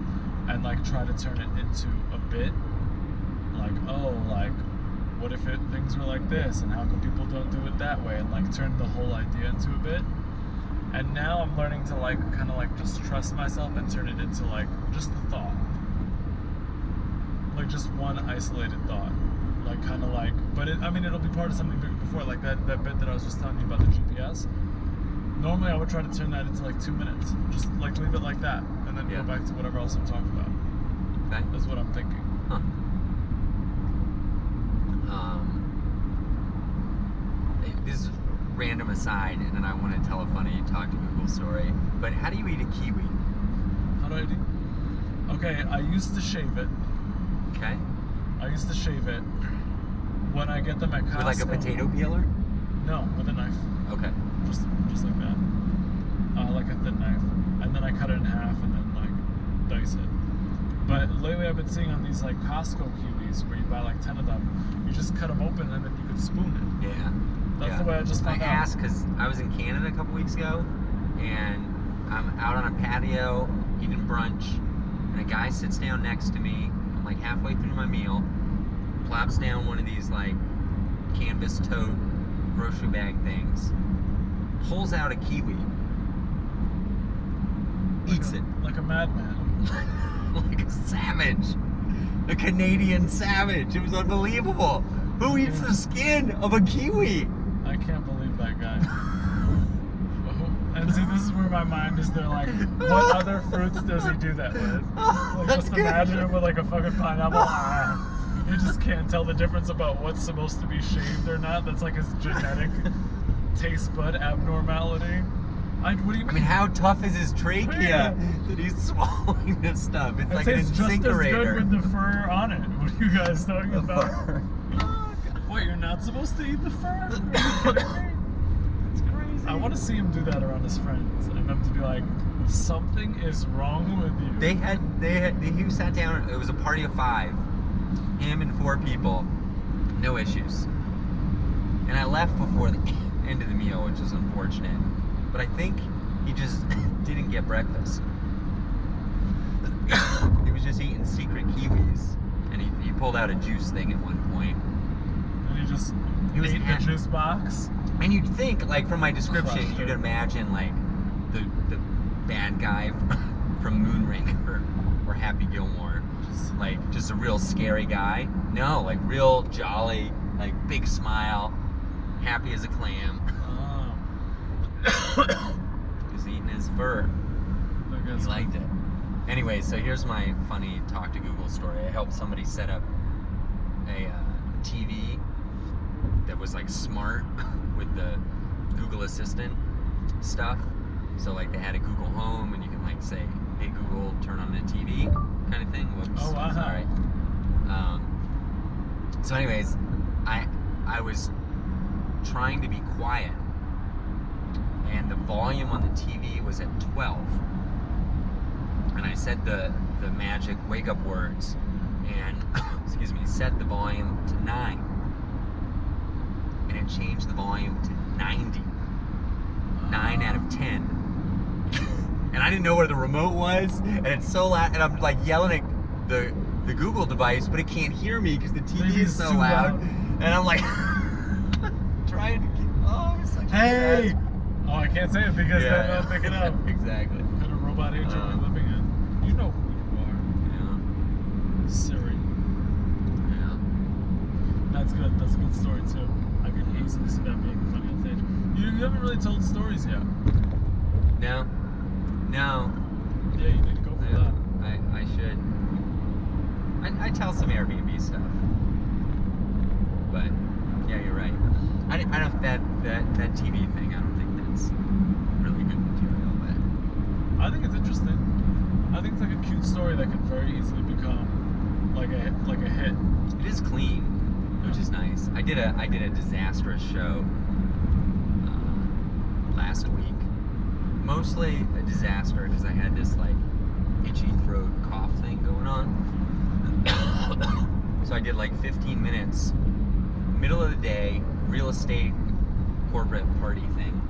and like try to turn it into a bit. Like, oh, like what if things were like this, and how come people don't do it that way, and like turn the whole idea into a bit. And now I'm learning to like kind of like just trust myself and turn it into like just a thought, like just one isolated thought, like kind of like. But I mean, it'll be part of something bigger before, like that bit that I was just telling you about the GPS. Normally, I would try to turn that into like 2 minutes, just like leave it like that, and then go back to whatever else I'm talking about. Okay. That's what I'm thinking. Huh. This is random aside, and then I want to tell a funny talk to Google story. But how do you eat a kiwi? How do I do? Okay, I used to shave it. Okay. I used to shave it. When I get them at Costco. With like a potato peeler? No, with a knife. Okay. Just like that. Like a thin knife. And then I cut it in half and then like dice it. But lately I've been seeing on these like Costco kiwis where you buy like 10 of them, you just cut them open and then you can spoon it. Yeah. That's the way I just found out. I asked because I was in Canada a couple weeks ago, and I'm out on a patio eating brunch, and a guy sits down next to me. I'm like halfway through my meal, plops down one of these like canvas tote grocery bag things, pulls out a kiwi, eats it. Like a madman. Like a savage. A Canadian savage. It was unbelievable. Who eats the skin of a kiwi? I can't believe that guy. And see, this is where my mind is there, like, what other fruits does he do that with? Like, just imagine him with like a fucking pineapple. You just can't tell the difference about what's supposed to be shaved or not. That's like his genetic taste bud abnormality. What do you mean? I mean, how tough is his trachea that he's swallowing this stuff? It's like an tastes just as incinerator. good with the fur on it. What are you guys talking The about? fur. What, you're not supposed to eat the fur? Are you kidding me? It's crazy. I want to see him do that around his friends, and them to be like, something is wrong with you. He sat down, it was a party of 5. Him and 4 people. No issues. And I left before the end of the meal, which is unfortunate. But I think he just didn't get breakfast. He was just eating secret kiwis. And he pulled out a juice thing at one point. And he just ate the juice box. And you'd think, like, from my description, Crushed you'd it. imagine, like, the bad guy from Moonraker or Happy Gilmore. Just a real scary guy. No, like, real jolly, like, big smile, happy as a clam. Just eating his fur. He liked it. Anyway, so here's my funny talk to Google story. I helped somebody set up a TV that was like smart with the Google Assistant stuff. So like they had a Google Home, and you can like say, "Hey Google, turn on the TV," kind of thing. Whoops. Oh wow. Sorry. So anyways, I was trying to be quiet, and the volume on the TV was at 12. And I said the magic wake up words, and excuse me, set the volume to 9, and it changed the volume to 90. 9 out of 10. And I didn't know where the remote was, and it's so loud, and I'm like yelling at the Google device, but it can't hear me because the TV is so loud. And I'm like trying to keep. Oh, it's such a Hey! Oh, I can't say it because then they'll pick it up. Exactly. What kind of robot age are we living in? You know who you are. Yeah. Siri. Yeah. That's good. That's a good story too. I could easily see that being funny on stage. You haven't really told stories yet. No. No. Yeah, you need to go for that. I should. I tell some Airbnb stuff. But yeah, you're right. I don't that TV thing. I don't think that's really good material. But I think it's interesting. I think it's like a cute story that could very easily become like a hit. it is clean, which is nice. I did a disastrous show last week. Mostly a disaster because I had this like itchy did like 15 minutes, middle of the day, real estate corporate party thing.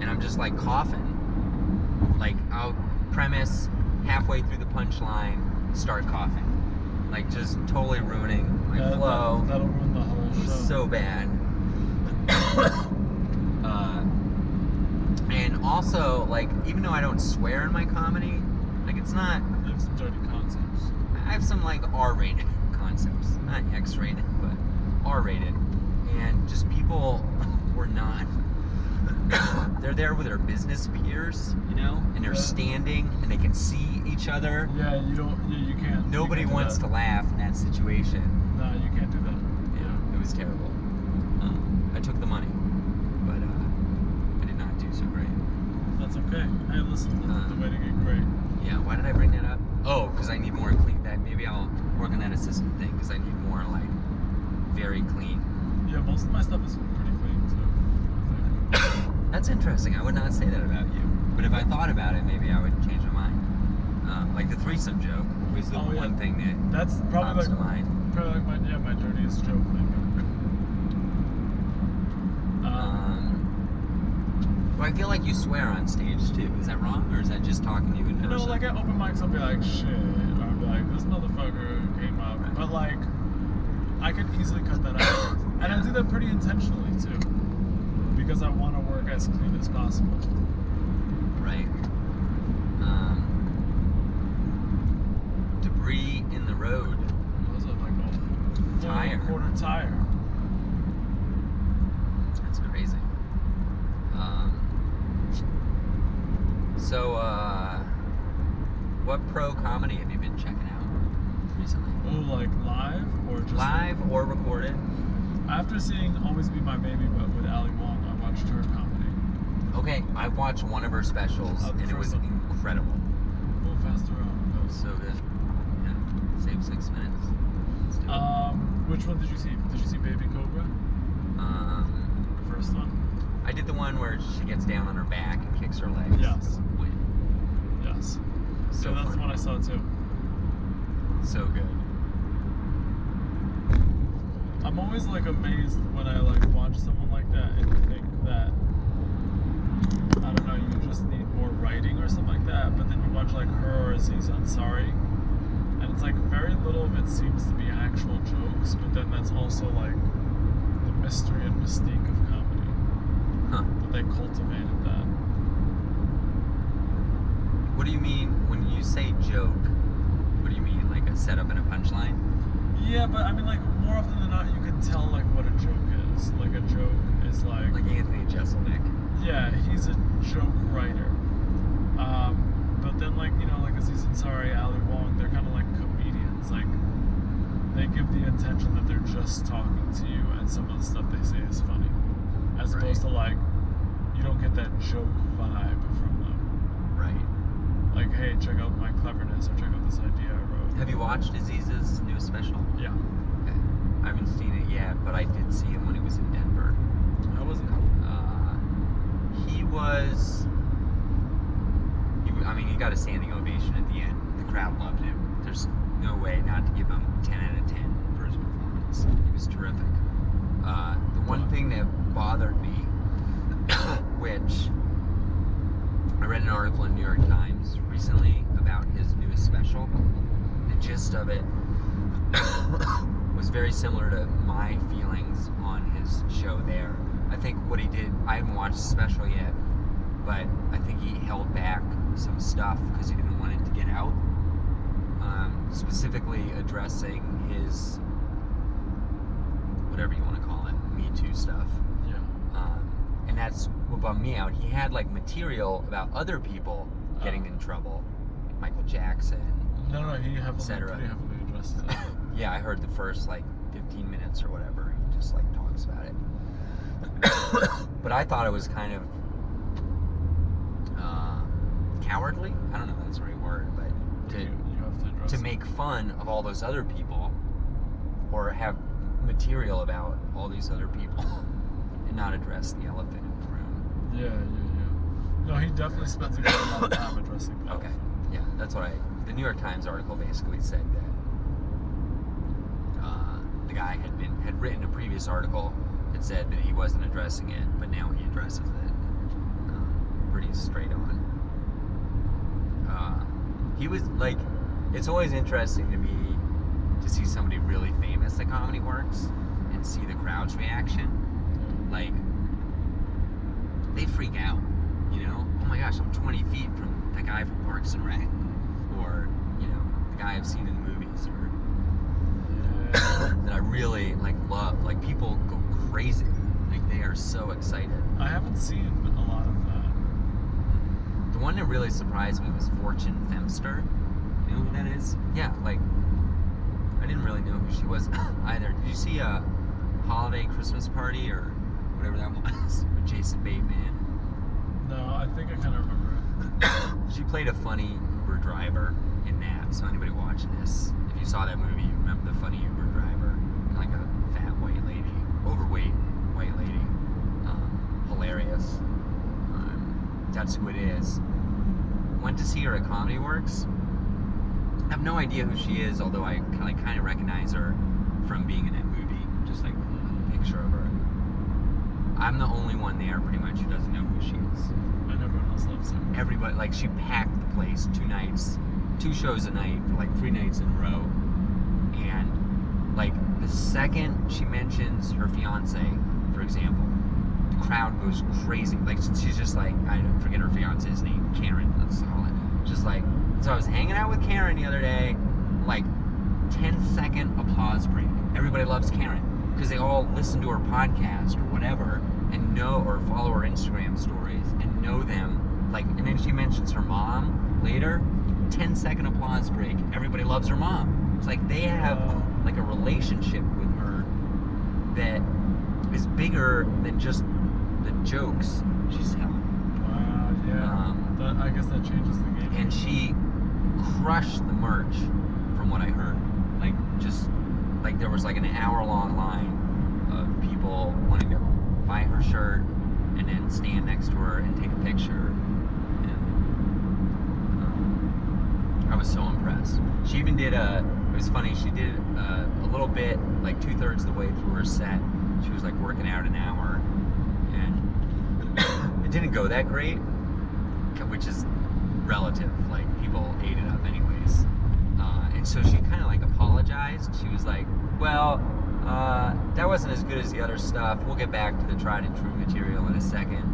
And I'm just like coughing. Like I'll premise halfway through the punchline, start coughing. Like just totally ruining my flow. That'll ruin the whole show. So bad. And also, like, even though I don't swear in my comedy, like it's not. You have some dirty concepts. I have some like R-rated concepts, not X-rated, but R-rated, and just people were not. They're there with their business peers, you know, and they're standing and they can see each other. Yeah, you don't. Yeah, you can't. Nobody wants to laugh in that situation. No, you can't do that. Yeah, it was terrible. I took the money, but I did not do so great. That's okay. Hey, listen, the way to get great. Yeah, why did I bring that up? Oh, because I need more clean. That maybe I'll work on that assistant thing because I need more like very clean. Yeah, most of my stuff is pretty clean too. That's interesting. I would not say that about you, but if I thought about it, maybe I would change my mind. Like the threesome joke was the one thing that's probably comes to mind. Probably like my dirtiest joke maybe. Well, I feel like you swear on stage too. Is that wrong, or is that just talking to you in person? You know, like at open mics, I'll be like, shit. Or I'll be like, this motherfucker came up. Right. But like, I could easily cut that out. And I do that pretty intentionally too. Because I want to work as clean as possible. Right. Debris in the road. What was it, like a tire? Quarter tire. That's crazy. So, what pro comedy have you been checking out recently? Oh, like live or just live or recorded? After seeing Always Be My Baby, but with Ali Wong, I watched her comedy. Okay, I watched one of her specials, and it was incredible. Move faster on. It was so good. Yeah, save 6 minutes. Which one did you see? Did you see Baby Cobra? The first one? I did the one where she gets down on her back and kicks her legs. Yes. Wait. Yes. So that's the one I saw too. So good. I'm always like amazed when I like watch someone like that and you think that, I don't know, you just need more writing or something like that, but then you watch like her or Aziz Ansari and it's like very little of it seems to be actual jokes, but then that's also like the mystery and mystique of comedy. Huh. That they cultivated that. What do you mean when you say joke? What do you mean, like a setup and a punchline? Yeah, but I mean, like, more often than not, you can tell, like, what a joke is. Like, a joke is, like... Like Anthony Jeselnik. Yeah, he's a joke writer. But then, like, you know, like Aziz Ansari, Ali Wong, they're kind of like comedians. Like, they give the intention that they're just talking to you, and some of the stuff they say is funny. As opposed to, like, you don't get that joke vibe from them. Right. Like, hey, check out my cleverness, or check out this idea I wrote. Have you watched Aziz's new special? Yeah. Okay. I haven't seen it yet, but I did see him when he was in Denver. How was it? He was... I mean, he got a standing ovation at the end. The crowd loved him. There's no way not to give him 10 out of 10 for his performance. He was terrific. The one thing that bothered me, which I read an article in New York Times recently about his newest special. The gist of it was very similar to my feelings on his show there. I think what he did, I haven't watched the special yet, but I think he held back some stuff because he didn't want it to get out. Specifically addressing his, whatever you want to call it, Me Too stuff. Yeah. And that's what bummed me out. He had like material about other people getting in trouble, Michael Jackson. No, he pretty heavily addressed it. Yeah, I heard the first like 15 minutes or whatever. He just like talks about it. But I thought it was kind of cowardly. I don't know if that's the right word, but to make fun of all those other people or have material about all these other people and not address the elephant in the room. Yeah. No, he definitely spends a good amount of time addressing that. Okay. Yeah, that's what the New York Times article basically said that the guy had written a previous article that said that he wasn't addressing it, but now he addresses it pretty straight on. He was like, it's always interesting to me to see somebody really famous at Comedy Works and see the crowd's reaction. Like, they freak out, you know? Oh my gosh, I'm 20 feet from that guy from Parks and Rec, or, you know, the guy I've seen in the movies, or that I really like love. Like, people go crazy. Like, they are so excited. I haven't seen a lot of that. The one that really surprised me was Fortune Femster. You know who that is? Yeah, like, I didn't really know who she was either. Did you see a Holiday Christmas Party or whatever that was with Jason Bateman? No, I think I kind of remember it. She played a funny Uber driver in that. So anybody watching this, if you saw that movie, you remember the funny Uber driver, like a fat white lady, overweight white lady. Hilarious. That's who it is. Went to see her at Comedy Works. I have no idea who she is, although I kind of recognize her from being in that movie. Just like a picture of her. I'm the only one there, pretty much, who doesn't know who she is. And everyone else loves her. Everybody, like, she packed the place 2 nights, 2 shows a night, for like 3 nights in a row. And, like, the second she mentions her fiance, for example, the crowd goes crazy. Like, she's just like, I don't forget her fiance's name, Karen, let's call it. Just like, so I was hanging out with Karen the other day, like, 10-second applause break. Everybody loves Karen because they all listen to her podcast or whatever and know, or follow her Instagram stories and know them. Like, and then she mentions her mom later, 10-second applause break. Everybody loves her mom. It's like they have like a relationship with her that is bigger than just the jokes she's telling. Wow, yeah. I guess that changes the game. And she crushed the merch, from what I heard. Like, just like there was like an hour-long line of people wanting to buy her shirt and then stand next to her and take a picture. And I was so impressed. She even did it was funny, she did a little bit, like 2/3 the way through her set. She was like working out an hour, and it didn't go that great, which is relative. Like, people ate it up anyways. And so she kind of like apologized. She was like, well, that wasn't as good as the other stuff. We'll get back to the tried and true material in a second.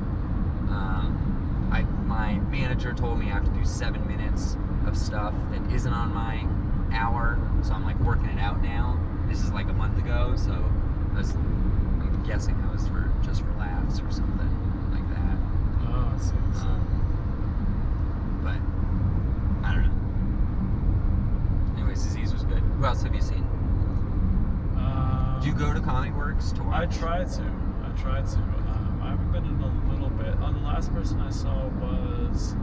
My manager told me I have to do 7 minutes of stuff that isn't on my hour, so I'm like working it out now. This is like a month ago, so I'm guessing that was just for laughs or something like that. Oh, I see. But I don't know. Anyways, Aziz was good. Who else have you seen? Do you go to Comedy Works to watch? I try to. I haven't been in a little bit. The last person I saw was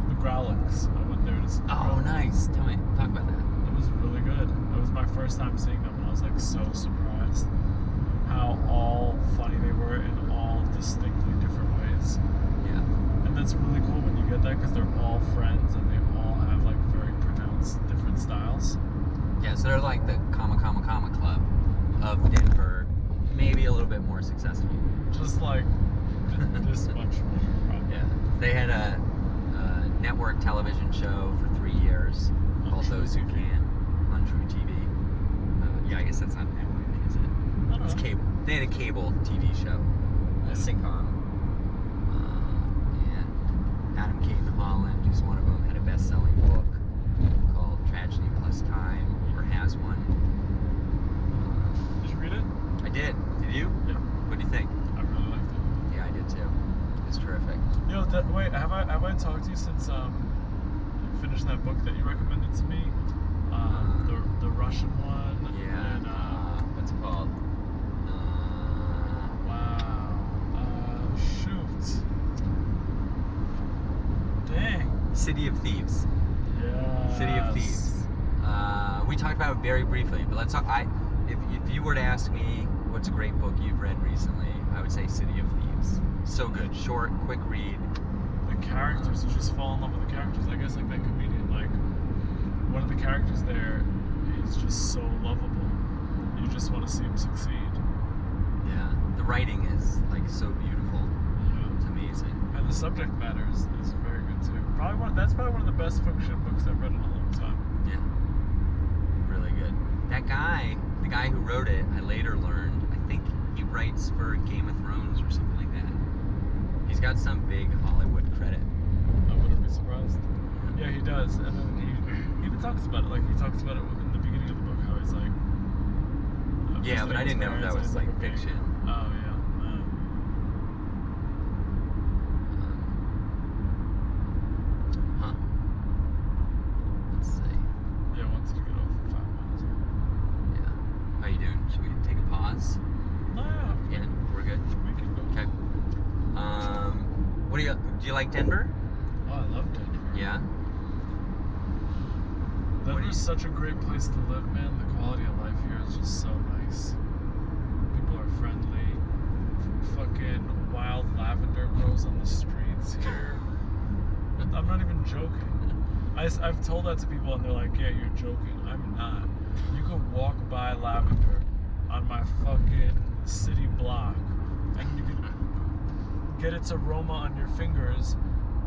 the Growlix. I went there to see the Growlix. Nice. Talk about that. It was really good. It was my first time seeing them, and I was like so surprised how all funny they were in all distinctly different ways. Yeah. And that's really cool when you get that, because they're all friends and they all have like very pronounced different styles. Yeah, so they're like the Comma Club of Denver, maybe a little bit more successful. Just like this much more, probably. Yeah. They had a network television show for 3 years called Those Who Can on True TV. Yeah, I guess that's not network, is it? It's cable. They had a cable TV show, a sitcom. And Adam Caton Holland, who's one of them, had a best-selling book called Tragedy Plus Time, or has one. Did you read it? I did. Did you? Yeah. What do you think? I really liked it. Yeah, I did too. It's terrific. You know, wait, have I talked to you since you finished that book that you recommended to me? The Russian one. Yeah. And, what's it called? Shoot. Dang. City of Thieves. Yeah. City of Thieves. We talked about it very briefly, but let's talk. If you were to ask me what's a great book you've read recently, I would say City of Thieves. So good, short, quick read. The characters, you just fall in love with the characters. I guess like that comedian, like one of the characters there is just so lovable. you just want to see him succeed. Yeah. The writing is like so beautiful. Yeah. It's amazing. And the subject matter is very good too. That's probably one of the best fiction books I've read in a long time. Yeah. Really good. That guy, the guy who wrote it, I later learned, I think he writes for Game of Thrones or something like that. He's got some big Hollywood credit. I wouldn't be surprised. Yeah, he does. And then he even talks about it. Like, he talks about it in the beginning of the book, how he's like... Yeah, but I didn't know that was like okay. fiction. Oh, yeah. Huh. Let's see. Yeah, I wanted to get off in 5 minutes. Yeah. How you doing? Should we take a pause? No, yeah. Yeah, we're good. We can go. Okay. What do you like Denver? Oh, I love Denver. Yeah. Denver's such a great place to live, man. The quality of life here is just so nice. People are friendly. Fucking wild lavender grows on the streets here. I'm not even joking. I've told that to people and they're like, yeah, you're joking. I'm not. You could walk by lavender on my fucking city block and you could get its aroma on your fingers,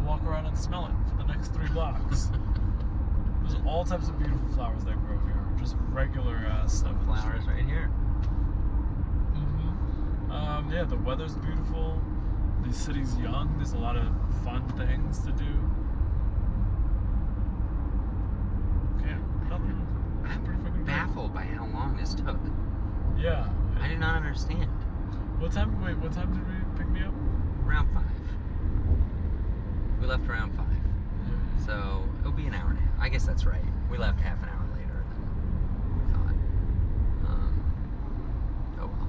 walk around and smell it for the next 3 blocks. There's all types of beautiful flowers that grow here. Just regular stuff. Flowers right here. Yeah, the weather's beautiful. The city's young. There's a lot of fun things to do. Yeah, nothing. I'm baffled by how long this took. Yeah. I did not understand. What time did we pick me up? Around 5. We left around 5. Yeah. So it'll be an hour and a half. I guess that's right. We left half an hour later than we thought. Oh well.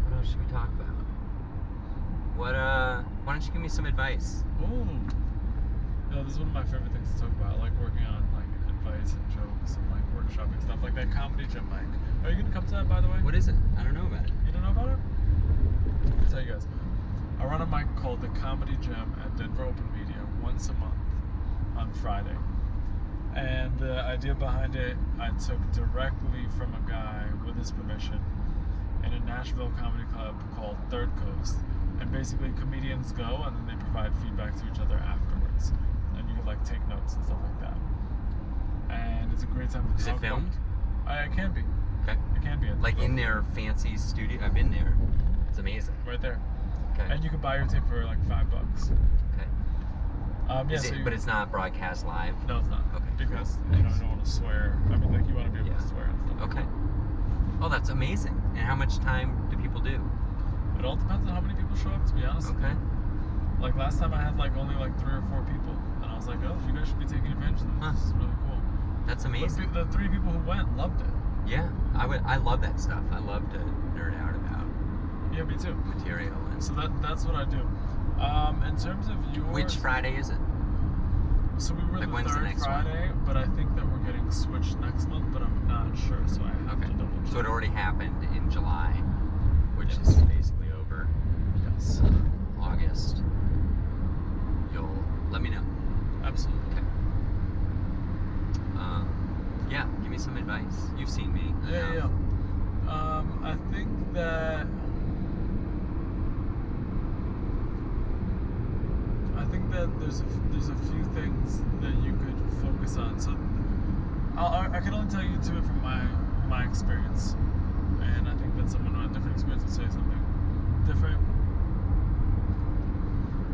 What else should we talk about? Why don't you give me some advice? Ooh. No, this is one of my favorite things to talk about. I like working on like advice and jokes and like workshopping stuff like that comedy gym mic. Are you gonna come to that, by the way? What is it? I don't know about it. You don't know about it? I'll tell you guys. I run a mic called the Comedy Gym at Denver Open Media once a month on Friday. And the idea behind it, I took directly from a guy with his permission in a Nashville comedy club called Third Coast. And basically comedians go and then they provide feedback to each other afterwards. And you can like take notes and stuff like that. And it's a great time to Is talk it filmed? It can be. Okay. It can be. Like in their fancy studio? I've been there. It's amazing. Right there. Okay. And you can buy your tape for like $5. Okay. Yeah, but it's not broadcast live? No, it's not. Okay. Because Cool. you know, I don't want to swear. I mean, like you want to be able to swear and stuff. Okay. Oh, that's amazing. And how much time do people do? It all depends on how many people show up, to be honest. Okay. Like last time I had like only like 3 or 4 people. And I was like, oh, you guys should be taking advantage of this. Huh. This is really cool. That's amazing. But the 3 people who went loved it. Yeah, I love that stuff. I love to nerd out about Yeah, me too. material. And So that's what I do. In terms of yours... which Friday is it? So we were Like, the when's the 3rd next one? Friday, but I think that we're getting switched next month, but I'm not sure, so I have to double check. So it already happened in July, which is basically over. Yes. August. You'll let me know. Absolutely. Okay. Yeah, give me some advice. You've seen me. Yeah. I think that there's a few things that you could focus on. So I can only tell you to it from my experience, and I think that someone with a different experience would say something different.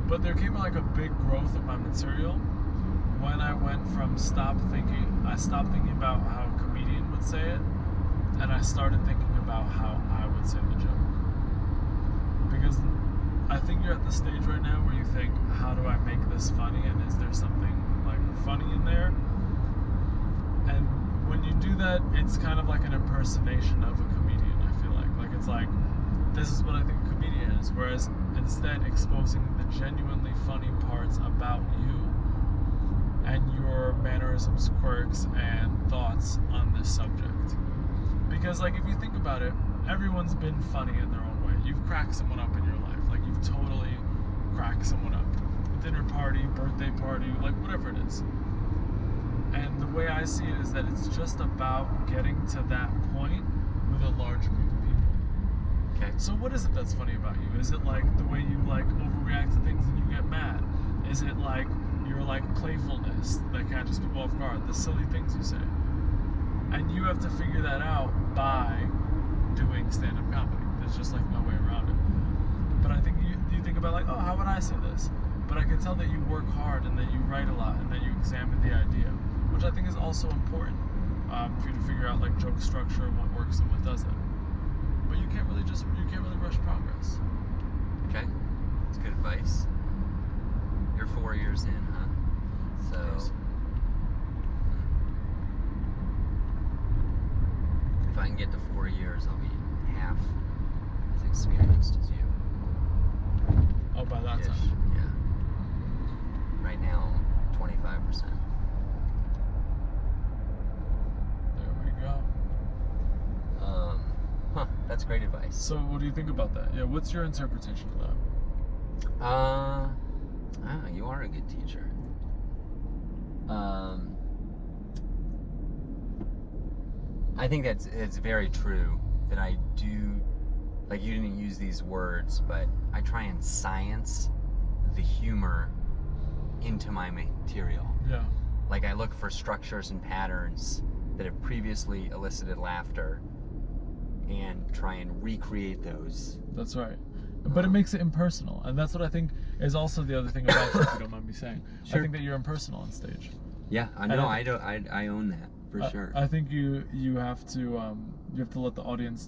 But there came like a big growth of my material when I went from I stopped thinking about how a comedian would say it, and I started thinking about how I would say the joke. Because I think you're at the stage right now where you think, how do I make this funny, and is there something like funny in there? And when you do that, it's kind of like an impersonation of a comedian, I feel like. Like it's like, this is what I think a comedian is, whereas instead exposing the genuinely funny parts about you and your mannerisms, quirks, and thoughts on this subject. Because like if you think about it, everyone's been funny in their own way. You've cracked someone up in your life. Like you've totally cracked someone up. A dinner party, birthday party, like whatever it is. And the way I see it is that it's just about getting to that point with a large group of people. Okay. So what is it that's funny about you? Is it like the way you like overreact to things and you get mad? Is it like your like playfulness that catches people off guard? The silly things you say? And you have to figure that out by doing stand-up comedy. There's just like no way around it. But I think you think about like, oh, how would I say this? But I can tell that you work hard and that you write a lot and that you examine the idea, which I think is also important for you to figure out like joke structure and what works and what doesn't. But you can't really rush progress. Okay, that's good advice. You're 4 years in, huh? So, if I can get to 4 years, I'll be half as experienced as you. Oh, by that Ish. time. Yeah. Right now, 25%. There we go. That's great advice. So what do you think about that? Yeah, what's your interpretation of that? You are a good teacher. I think it's very true that I do, like, you didn't use these words, but I try and science the humor into my material. Yeah. Like, I look for structures and patterns that have previously elicited laughter and try and recreate those. That's right. But it makes it impersonal, and that's what I think is also the other thing about you, if you don't mind me saying. Sure. I think that you're impersonal on stage. Yeah, I know. I own that for sure. I think you have to let the audience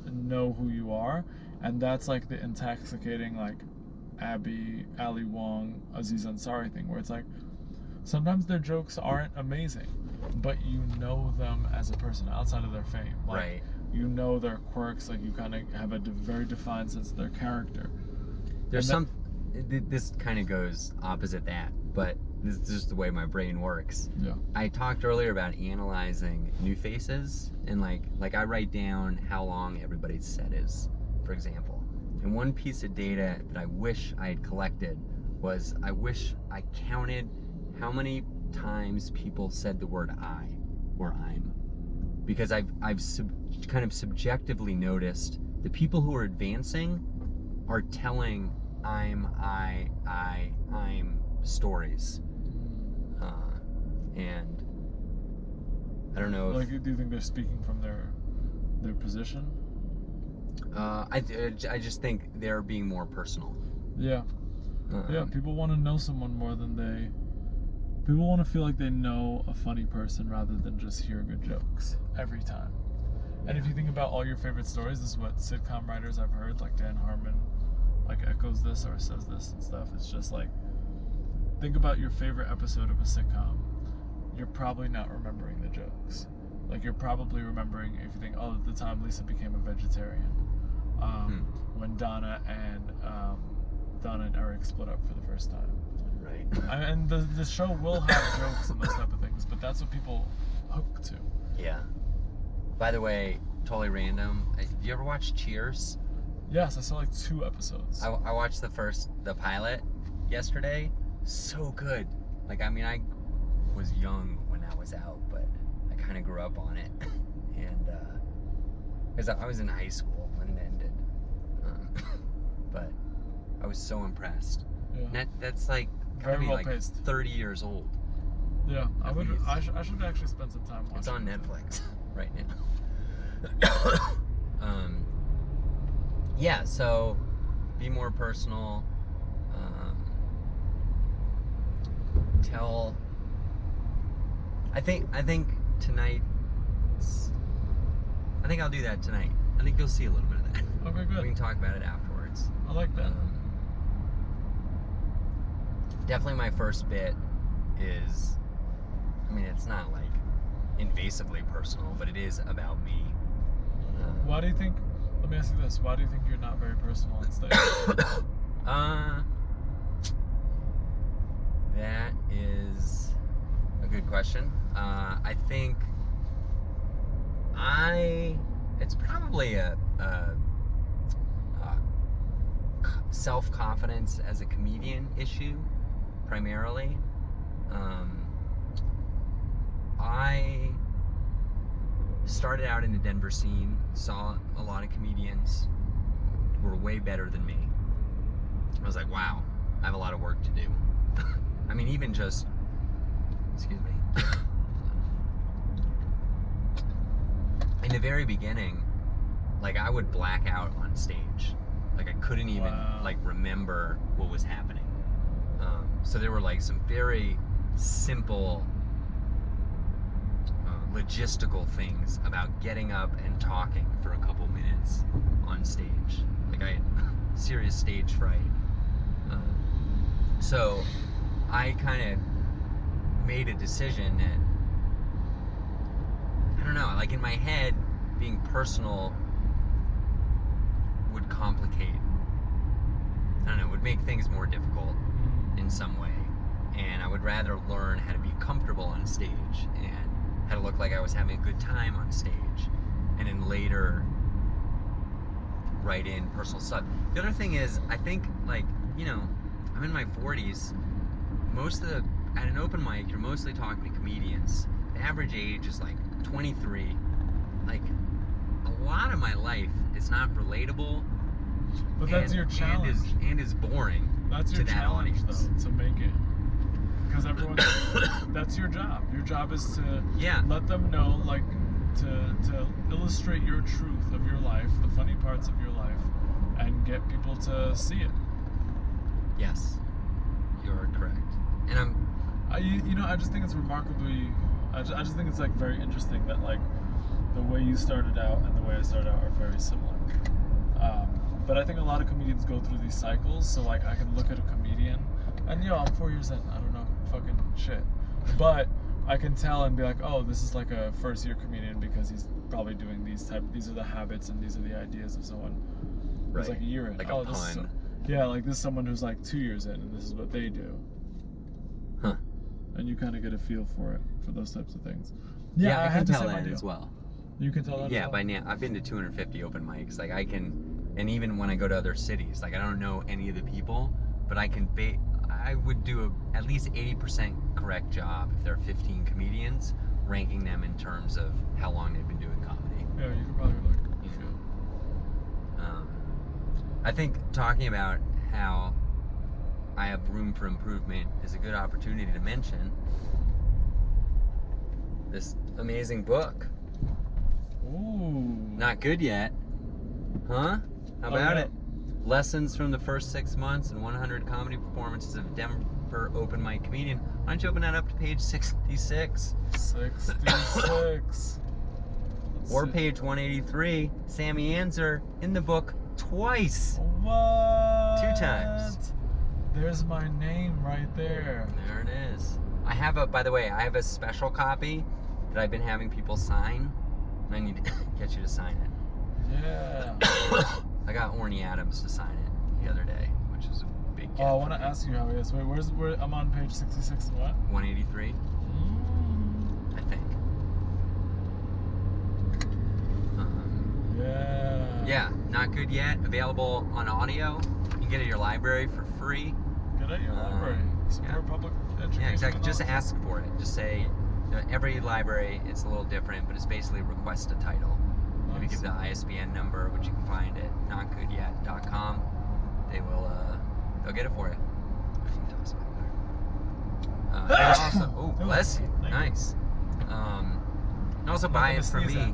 know who you are, and that's like the intoxicating like Ali Wong, Aziz Ansari thing, where it's like sometimes their jokes aren't amazing, but you know them as a person outside of their fame. Like, right. You know their quirks, like you kind of have a very defined sense of their character. There's this kind of goes opposite that, but this is just the way my brain works. Yeah. I talked earlier about analyzing new faces, and like I write down how long everybody's set is, for example. And one piece of data that I wish I had collected was I wish I counted how many times people said the word I or I'm. Because I've kind of subjectively noticed the people who are advancing are telling I'm stories. And I don't know if... Like, do you think they're speaking from their position? I just think they're being more personal. Yeah. Yeah, people want to know someone more than they... People want to feel like they know a funny person rather than just hear good jokes every time. And if you think about all your favorite stories, this is what sitcom writers I've heard, like Dan Harmon, like echoes this or says this and stuff. It's just like, think about your favorite episode of a sitcom. You're probably not remembering the jokes. Like, you're probably remembering if you think, oh, the time Lisa became a vegetarian. When Donna and Eric split up for the first time. Right. And the show will have jokes and those type of things, but that's what people hook to. Yeah. By the way, totally random. Have you ever watched Cheers? Yes, I saw like 2 episodes. I watched the pilot yesterday. So good. Like, I mean, I was young when that was out, but I kind of grew up on it. And, because I was in high school when it ended. But I was so impressed. Yeah. That's like, gotta Very be well like paced. 30 years old. Yeah, I least. should actually spend some time watching. It's on it. Netflix right now. Yeah, so be more personal. I think tonight. I think I'll do that tonight. I think you'll see a little bit of that. Okay, good. We can talk about it afterwards. I like that. Definitely my first bit is, I mean, it's not like invasively personal, but it is about me. Why do you think, let me ask you this, why do you think you're not very personal on stage? That is a good question. I think it's probably a self-confidence as a comedian issue, primarily. I started out in the Denver scene, saw a lot of comedians who were way better than me. I was like, wow, I have a lot of work to do. I mean, even just, excuse me. In the very beginning, like, I would black out on stage. Like, I couldn't even, like, remember what was happening. So there were, like, some very simple logistical things about getting up and talking for a couple minutes on stage. Like, I had serious stage fright. So I kind of made a decision that, I don't know, like, in my head, being personal would complicate, I don't know, would make things more difficult in some way. And I would rather learn how to be comfortable on stage and how to look like I was having a good time on stage, and then later write in personal stuff. The other thing is, I think, like, you know, I'm in my 40s. At an open mic, you're mostly talking to comedians. The average age is like 23. Like, a lot of my life is not relatable. But that's your challenge. And is boring. That's your to that challenge, audience. though, to make it. Because everyone, that's your job. Your job is to let them know, like, to illustrate your truth of your life, the funny parts of your life, and get people to see it. Yes, you're correct. And I just think it's remarkably, I just think it's, like, very interesting that, like, the way you started out and the way I started out are very similar. But I think a lot of comedians go through these cycles, so, like, I can look at a comedian, and, I'm 4 years in, I don't know fucking shit. But I can tell and be like, oh, this is like a first-year comedian because he's probably doing these are the habits and these are the ideas of someone who's like a year in. Like oh, a pun. Like this is someone who's like 2 years in and this is what they do. Huh. And you kind of get a feel for it, for those types of things. Yeah, I had can the tell same that idea. as well. You can tell that Yeah, as well? by now, I've been to 250 open mics. Like, I can, and even when I go to other cities, like, I don't know any of the people, but I can I would do at least 80% correct job if there are 15 comedians, ranking them in terms of how long they've been doing comedy. Yeah, you could probably like I think talking about how I have room for improvement is a good opportunity to mention this amazing book. Ooh. Not good yet. Huh? How about it? Lessons from the first 6 months and 100 comedy performances of Denver open mic comedian. Why don't you open that up to page 66? 66. Or page 183. Sammy Anzer in the book twice. What? 2 times. There's my name right there. There it is. By the way, I have a special copy that I've been having people sign. And I need to get you to sign it. Yeah. I got Orny Adams to sign it the other day, which is a big get. Oh, I want to ask you how it is. Wait, where? I'm on page 66 and what? 183, I think. Yeah, not good yet. Available on audio. You can get it at your library for free. Get it at your library. Support public education. Yeah, exactly. Just ask for it. Just say, every library, it's a little different, but it's basically request a title. If you give the ISBN number, which you can find at notgoodyet.com, they'll get it for you. You can toss it back there. Also, oh, bless you. Nice. And also buy it from me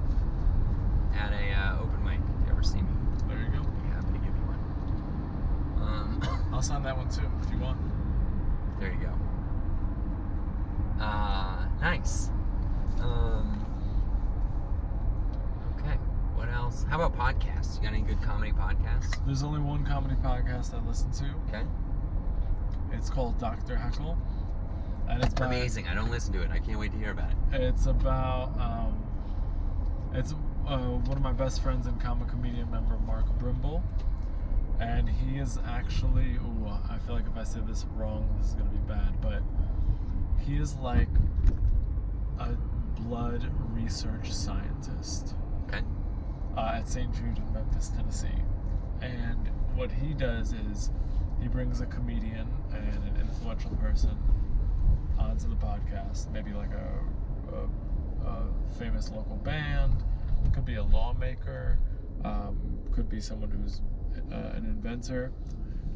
at a open mic. If you ever see me, there you go. I'd be happy to give you one. I'll sign that one too if you want. There you go. Nice. Okay. What else? How about podcasts? You got any good comedy podcasts? There's only one comedy podcast I listen to. Okay. It's called Dr. Heckle. And it's amazing. I don't listen to it. I can't wait to hear about it. It's about one of my best friends and comic comedian member, Mark Brimble. And he is actually, I feel like if I say this wrong, this is going to be bad, but he is like a blood research scientist. Okay. At St. Jude in Memphis, Tennessee. And what he does is he brings a comedian and an influential person onto the podcast, maybe like a a famous local band. It could be a lawmaker. Could be someone who's an inventor.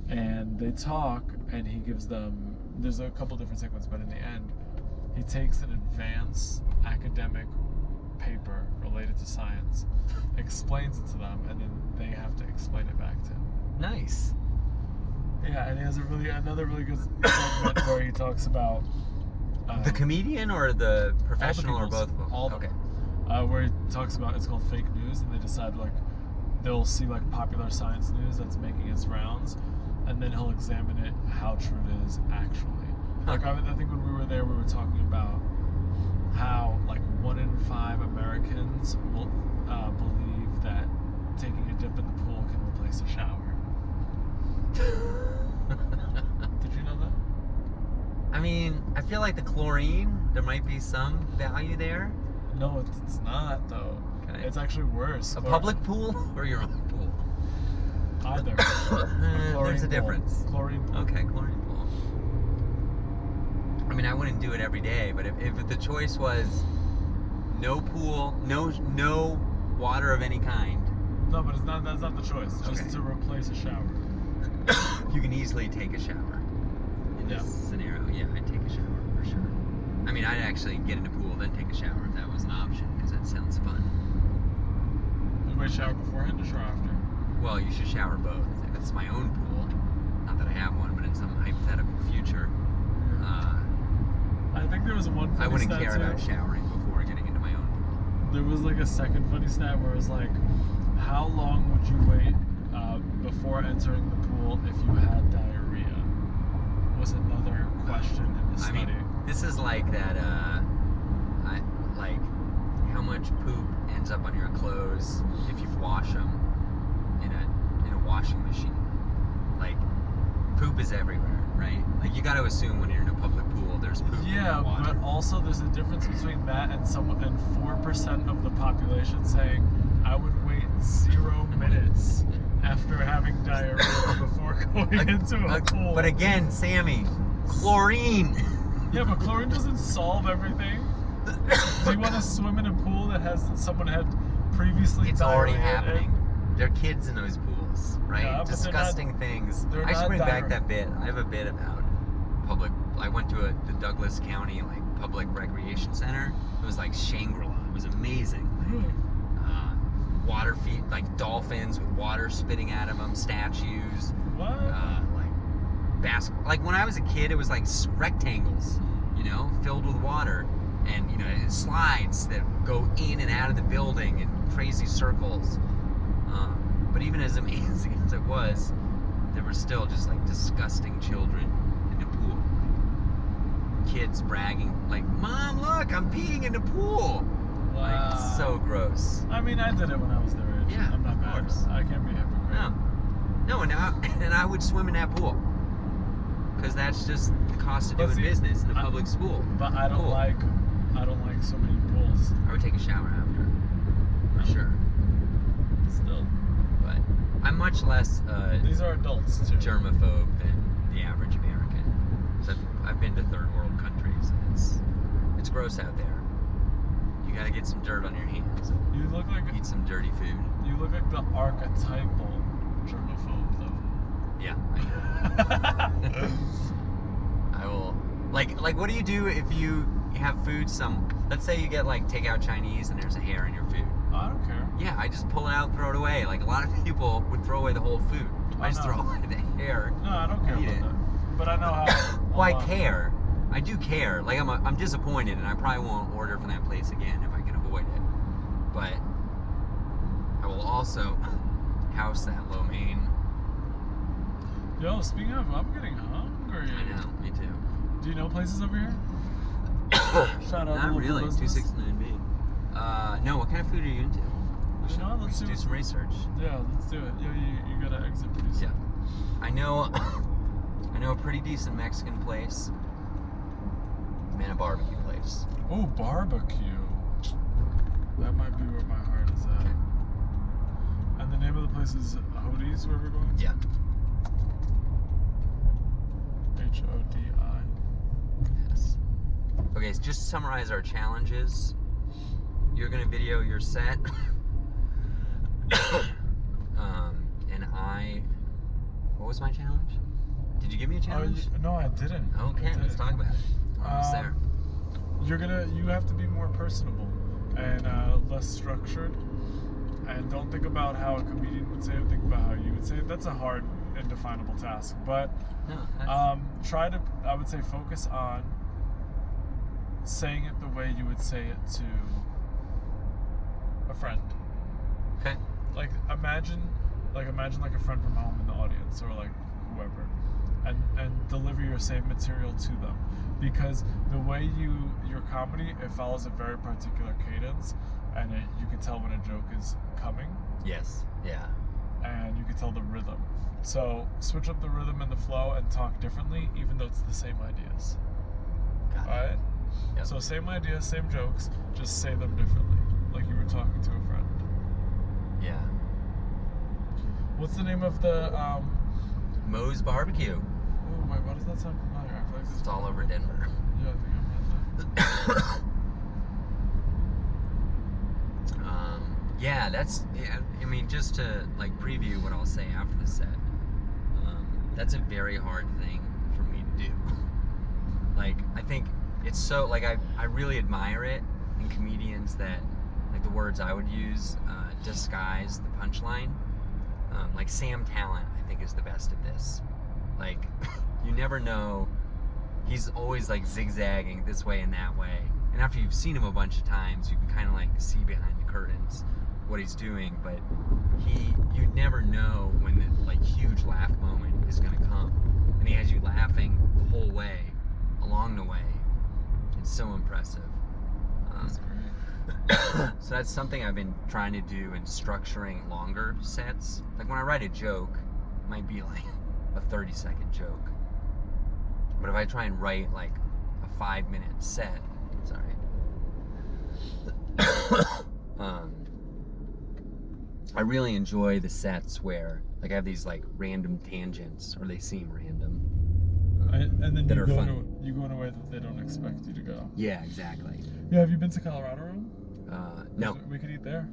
And they talk, and he gives them. There's a couple different segments, but in the end, he takes an advanced academic paper related to science, explains it to them, and then they have to explain it back to him. Nice. Yeah, and he has another really good segment where he talks about The comedian or the professional or both of them? All okay. Where he talks about, it's called fake news, and they decide like they'll see like popular science news that's making its rounds, and then he'll examine it how true it is actually. Like I think when we were there, we were talking about how like 1 in 5 Americans will believe that taking a dip in the pool can replace a shower. Did you know that? I mean, I feel like the chlorine, there might be some value there. No, it's not though. Okay. It's actually worse. A public pool or your own pool? Either. There's a difference. Chlorine pool. Okay, chlorine pool. I mean, I wouldn't do it every day, but if the choice was no pool, no water of any kind. No, but that's not the choice. It's just to replace a shower. You can easily take a shower in this scenario. Yeah, I'd take a shower for sure. I mean, I'd actually get in a pool, then take a shower if that was an option, because that sounds fun. You might shower beforehand or shower after? Well, you should shower both. If it's my own pool, not that I have one, but in some hypothetical future, I think there was one funny I wouldn't stat care too. about showering before getting into my own pool. There was like a second funny stat where it was like, how long would you wait before entering the pool if you had diarrhea? Was another question in the study. I mean, this is like that, like how much poop ends up on your clothes if you wash them in a washing machine. Like, poop is everywhere, right? Like, you got to assume when you're in a public pool, there's poop in the water. But also there's a difference between that and 4% of the population saying, I would wait 0 minutes after having diarrhea before going into a pool. But again, Sammy, chlorine. Yeah, but chlorine doesn't solve everything. Do you want to swim in a pool that has someone had previously It's diarrhea? already happening. There are kids in those pools, right? Yeah, but disgusting things. they're I should not bring back that bit. I have a bit about public. I went to the Douglas County public recreation center. It was like Shangri-La. It was amazing. Water feet, like dolphins with water spitting out of them, statues. What? Like when I was a kid, it was like rectangles, filled with water, and slides that go in and out of the building in crazy circles. But even as amazing as it was, there were still just like disgusting children in the pool. Kids bragging like, "Mom, look, I'm peeing in the pool." Wow. Like, it's so gross. I mean, I did it when I was their age. Yeah, I'm not of mad. course. I can't be a hypocrite. No, and I would swim in that pool. Because that's just the cost of But doing see, business in a public school. But I don't like swimming in pools. I would take a shower after, for sure. Still. But I'm much less These are adults too. germaphobe than the average American. 'Cause I've been to third world countries, and it's gross out there. You gotta get some dirt on your hands. You look like Eat some dirty food. You look like the archetypal germaphobe, though. Yeah. I will. Like, what do you do if you have food? Let's say you get takeout Chinese and there's a hair in your food. I don't care. Yeah, I just pull it out and throw it away. Like a lot of people would throw away the whole food. I just throw away the hair. No, I don't care Eat about it. that. But I know how. Well, I care. I do care. Like I'm disappointed, and I probably won't order from that place again if I can avoid it. But I will also house that lo mein. Yo, speaking of, I'm getting hungry. I know, me too. Do you know places over here? Shout out. Not local really. business. 269B. No. What kind of food are you into? We should do some research. Yeah, let's do it. Yo, you gotta exit pretty soon. Yeah. I know a pretty decent Mexican place and a barbecue place. Oh, barbecue. That might be where my heart is at. Okay. And the name of the place is Hodi's, where we're going? Yeah. Hodi. Yes. Okay, so just to summarize our challenges. You're gonna video your set. And what was my challenge? Did you give me a challenge? No, I didn't. Okay, let's talk about it. We're almost there. You have to be more personable and less structured, and don't think about how a comedian would say it, think about how you would say it. That's a hard, indefinable task, but try to, I would say, focus on saying it the way you would say it to a friend. Okay. Like imagine like a friend from home in the audience, or like whoever, and deliver your same material to them, because the way your comedy, it follows a very particular cadence, and you can tell when a joke is coming. Yes. Yeah. And you can tell the rhythm. So switch up the rhythm and the flow and talk differently, even though it's the same ideas. Got it. All right. Yep. So same ideas, same jokes, just say them differently, like you were talking to a friend. Yeah. What's the name of the Moe's Barbecue. Oh wait, why does that sound familiar? I feel like It's all over Denver. Yeah, I think I've read that. Yeah, I mean, just to like preview what I'll say after the set. That's a very hard thing for me to do. Like, I think it's so, like, I really admire it in comedians that, like, the words I would use disguise the punchline. Like Sam Talent, I think, is the best at this. Like, you never know. He's always like zigzagging this way and that way. And after you've seen him a bunch of times, you can kind of like see behind the curtains what he's doing. But you never know when the like huge laugh moment is gonna come. And he has you laughing the whole way, along the way. It's so impressive. That's great. So that's something I've been trying to do in structuring longer sets. Like when I write a joke, it might be like a 30-second joke. But if I try and write like a 5-minute set, I really enjoy the sets where like I have these like random tangents, or they seem random. And then that you are go fun. you go in a way that they don't expect you to go. Yeah, exactly. Yeah, have you been to Colorado Room? No. We could eat there.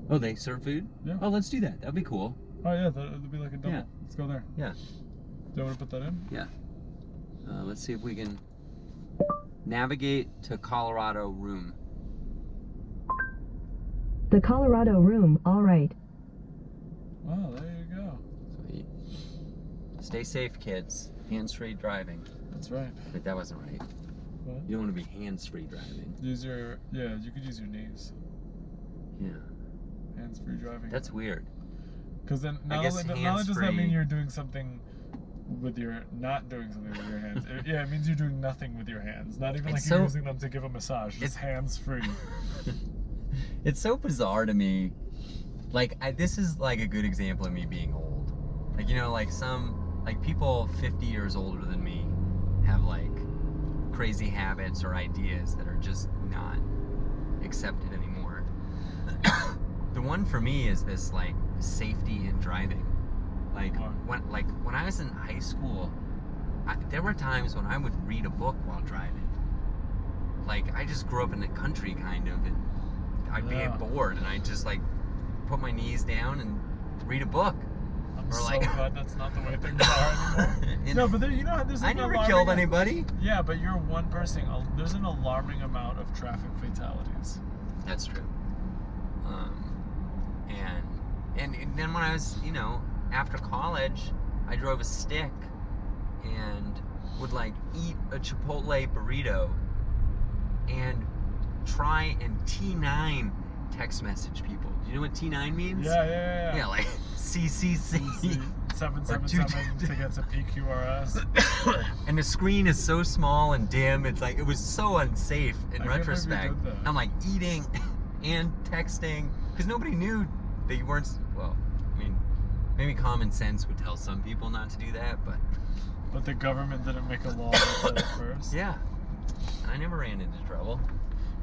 Oh, they serve food? Yeah. Oh, let's do that. That'd be cool. Oh yeah, that'll be like a double. Yeah. Let's go there. Yeah. Do you want to put that in? Yeah. Let's see if we can navigate to Colorado Room. The Colorado Room, all right. Wow, there you go. Sweet. Stay safe, kids. Hands-free driving. That's right. But that wasn't right. What? You don't want to be hands-free driving. You could use your knees. Yeah. Hands-free driving. That's weird. Because then not only does that mean you're doing something with not doing something with your hands. It means you're doing nothing with your hands. Not even like you're using them to give a massage. Just hands-free. It's so bizarre to me. Like, this is like a good example of me being old. Like, you know, like people 50 years older than me have like crazy habits or ideas that are just not accepted anymore. The one for me is this like safety in driving. Like when I was in high school, there were times when I would read a book while driving. Like, I just grew up in the country kind of, and I'd be bored and I'd just like put my knees down and read a book. I'm so glad that's not the way things are anymore. No, but there's I never killed anybody. Yeah, but you're one person. There's an alarming amount of traffic fatalities. That's true. And then when I was, after college, I drove a stick and would like eat a Chipotle burrito and try and T9 text message people. Do you know what T9 means? Yeah. Yeah, like CCC. 777 to get to PQRS. And the screen is so small and dim, it's like, it was so unsafe in retrospect. I'm like eating and texting, because nobody knew that you weren't, well, I mean, maybe common sense would tell some people not to do that, but... But the government didn't make a law that said it first? Yeah. And I never ran into trouble.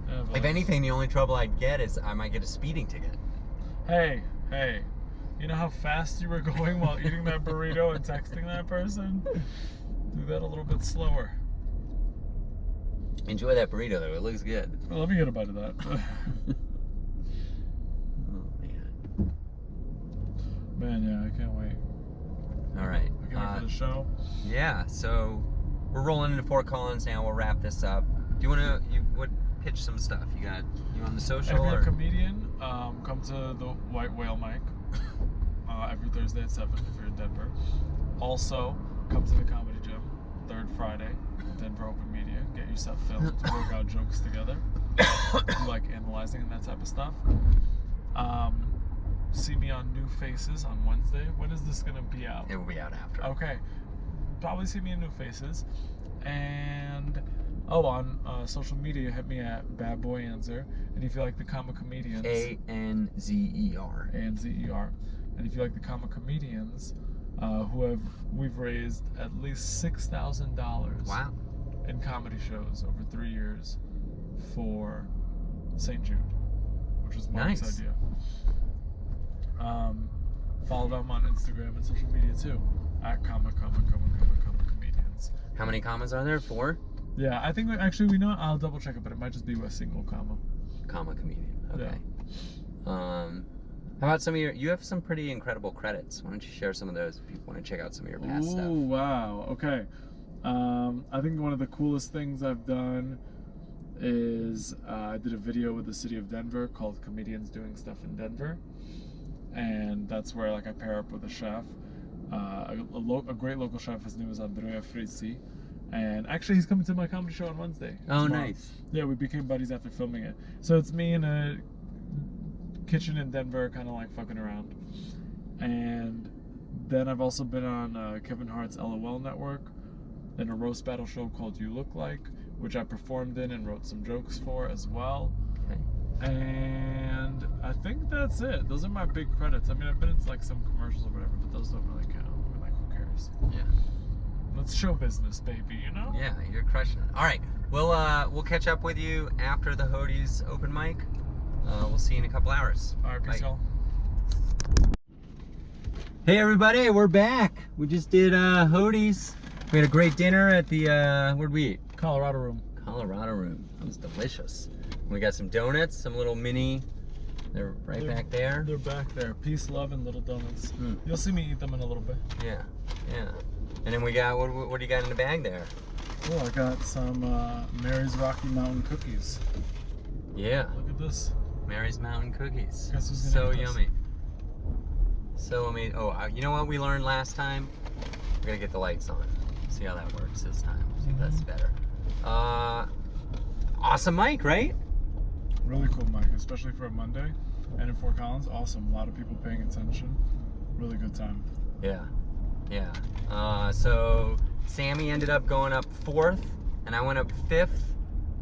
Yeah, if anything, the only trouble I'd get is I might get a speeding ticket. Hey, you know how fast you were going while eating that burrito and texting that person? Do that a little bit slower. Enjoy that burrito though. It looks good. Well, let me get a bite of that. Oh man. Man, yeah, I can't wait. All right. I can't wait for the show. Yeah. So we're rolling into Fort Collins now. We'll wrap this up. Do you want to pitch some stuff? You on the social? If you're or? a comedian, come to the White Whale mic every Thursday at 7 if you're in Denver. Also, come to the Comedy Gym, third Friday, Denver Open Media. Get your stuff filmed to work out jokes together. You like analyzing and that type of stuff. See me on New Faces on Wednesday. When is this going to be out? It will be out after. Okay. Probably see me in New Faces. And, on social media, hit me at Bad Boy Anzer. And if you like the comic comedians... A-N-Z-E-R. A-N-Z-E-R. And if you like the comic comedians, we've raised at least $6,000 Wow. in comedy shows over 3 years for St. Jude, which was Mark's Nice. idea. Follow them on Instagram and social media too, at comic comedians. How many commas are there? 4? Yeah, I think we know. I'll double check it, but it might just be a single comma. Comma comedian. Okay. Yeah. How about some of you have some pretty incredible credits. Why don't you share some of those if people want to check out some of your past stuff? Ooh, wow. Okay. I think one of the coolest things I've done is I did a video with the city of Denver called Comedians Doing Stuff in Denver. And that's where I pair up with a chef. A great local chef. His name is Andrea Frizzi. And actually, he's coming to my comedy show on Wednesday. Oh, tomorrow. nice. Yeah, we became buddies after filming it. So it's me in a kitchen in Denver, kind of fucking around. And then I've also been on Kevin Hart's LOL network in a roast battle show called You Look Like, which I performed in and wrote some jokes for as well. Okay. And I think that's it. Those are my big credits. I mean, I've been in some commercials or whatever, but those don't really count. I mean, who cares? Yeah. Let's show business, baby, you know? Yeah, you're crushing it. All right. We'll catch up with you after the Hodi's open mic. We'll see you in a couple hours. All right, peace, Bye. y'all. Hey everybody, we're back. We just did Hodi's. We had a great dinner at the where'd we eat? Colorado Room. Colorado Room. That was delicious. We got some donuts, some little mini. They're back there. They're back there. Peace, love, and little donuts. Mm. You'll see me eat them in a little bit. Yeah, yeah. And then we got what do you got in the bag there? Oh, I got some Mary's Rocky Mountain cookies. Yeah, Look at this. Mary's Mountain cookies. Guess who's So gonna eat this? yummy. So amazing. Oh, you know what we learned last time? We're gonna get the lights on. See how that works this time. See if that's better. Awesome mic, right? Really cool mic, especially for a Monday. And in Fort Collins, awesome. A lot of people paying attention. Really good time. Yeah, yeah. So Sammy ended up going up 4th, and I went up 5th.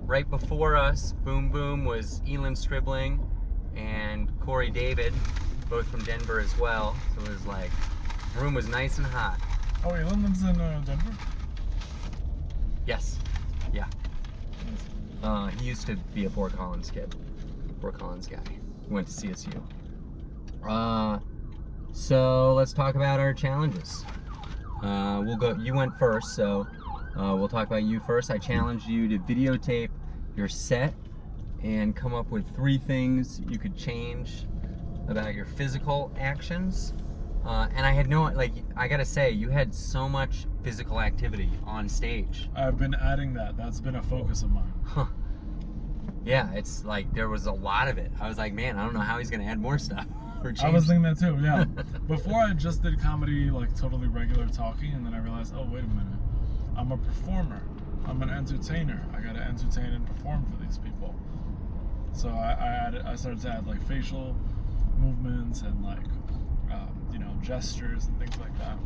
Right before us, boom boom, was Elin Stribling and Corey David, both from Denver as well. So it was the room was nice and hot. Oh, Elon lives in Denver? Yes, yeah. He used to be a Fort Collins kid, Fort Collins guy. He went to CSU. So let's talk about our challenges. We'll go. You went first, so we'll talk about you first. I challenged you to videotape your set and come up with 3 things you could change about your physical actions. And I had I gotta say, you had so much physical activity on stage. I've been adding that. That's been a focus of mine. Huh. Yeah, it's there was a lot of it. I was like, man, I don't know how he's gonna add more stuff. I was thinking that too, yeah. Before I just did comedy, totally regular talking, and then I realized, oh, wait a minute. I'm a performer. I'm an entertainer. I gotta entertain and perform for these people. So I started to add facial movements and gestures and things like that.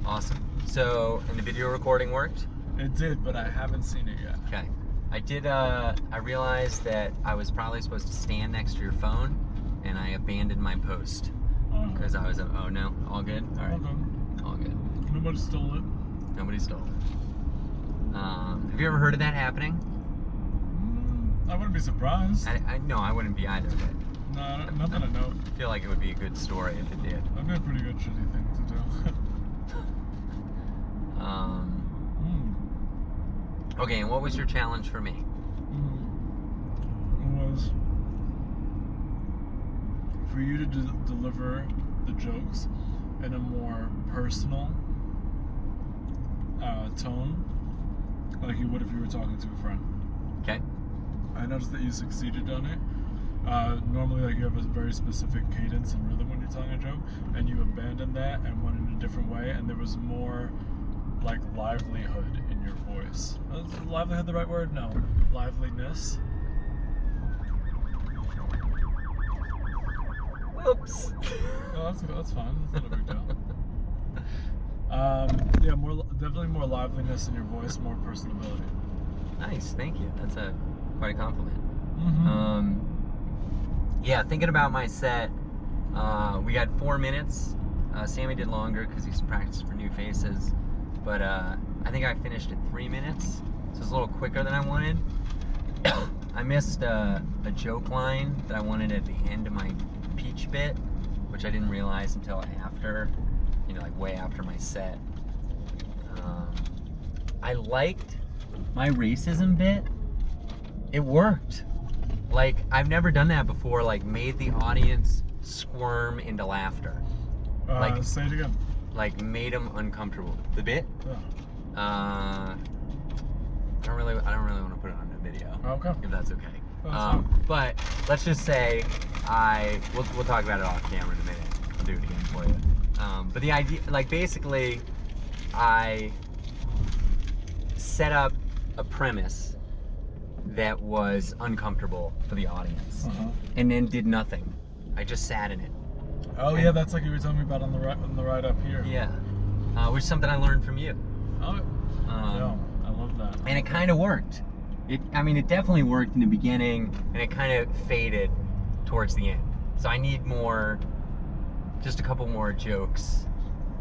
Awesome. So, and the video recording worked? It did, but I haven't seen it yet. Okay. I did, I realized that I was probably supposed to stand next to your phone, and I abandoned my post. Because I was, oh no, all good? All right. Okay. All good. Nobody stole it. Nobody stole it. Have you ever heard of that happening? I wouldn't be surprised. No, I wouldn't be either, but No, not that I know. I feel like it would be a good story if it did. That'd be a pretty good shitty thing to do. Okay, and what was your challenge for me? Was for you to deliver the jokes in a more personal tone, like you would if you were talking to a friend. Okay. I noticed that you succeeded on it. Normally, like, you have a very specific cadence and rhythm when you're telling a joke, and you abandoned that and went in a different way, and there was more like livelihood in your voice. Is livelihood the right word? No. Liveliness. Whoops. Oh, that's fine. That's not a big deal. Yeah, definitely more liveliness in your voice, more personability. Nice, thank you. That's quite a compliment. Mm-hmm. Yeah, thinking about my set, we got 4 minutes. Sammy did longer because he's practiced for new faces, but I think I finished at 3 minutes, so it's a little quicker than I wanted. I missed a joke line that I wanted at the end of my peach bit, which I didn't realize until after, like way after my set. I liked my racism bit. It worked. Like, I've never done that before, like made the audience squirm into laughter. Like, say it again. Like made them uncomfortable. The bit? Yeah. I don't really want to put it on the video. Okay. If that's okay. That's But let's just say we'll talk about it off camera in a minute. I'll do it again for you. But the idea, like, basically, I set up a premise that was uncomfortable for the audience, and then did nothing. I just sat in it. Oh, yeah, that's like you were telling me about on the ride up here. Yeah, which is something I learned from you. Oh, yeah, I love that. And it kind of worked. It definitely worked in the beginning, and it kind of faded towards the end. So I need just a couple more jokes,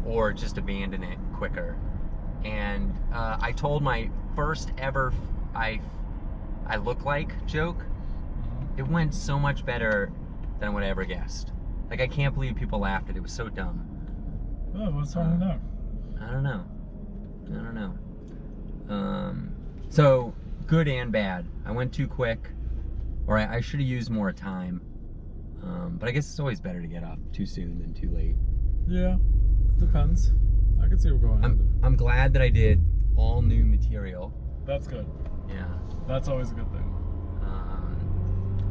or just abandon it quicker. And I told my first ever I look like joke. It went so much better than I would have ever guessed. Like, I can't believe people laughed at it. It was so dumb. Oh, what's wrong with that? I don't know. So, good and bad. I went too quick, or I should have used more time. But I guess it's always better to get off too soon than too late. Yeah, depends. I can see where we're going. I'm glad that I did all new material. That's good. Yeah. That's always a good thing.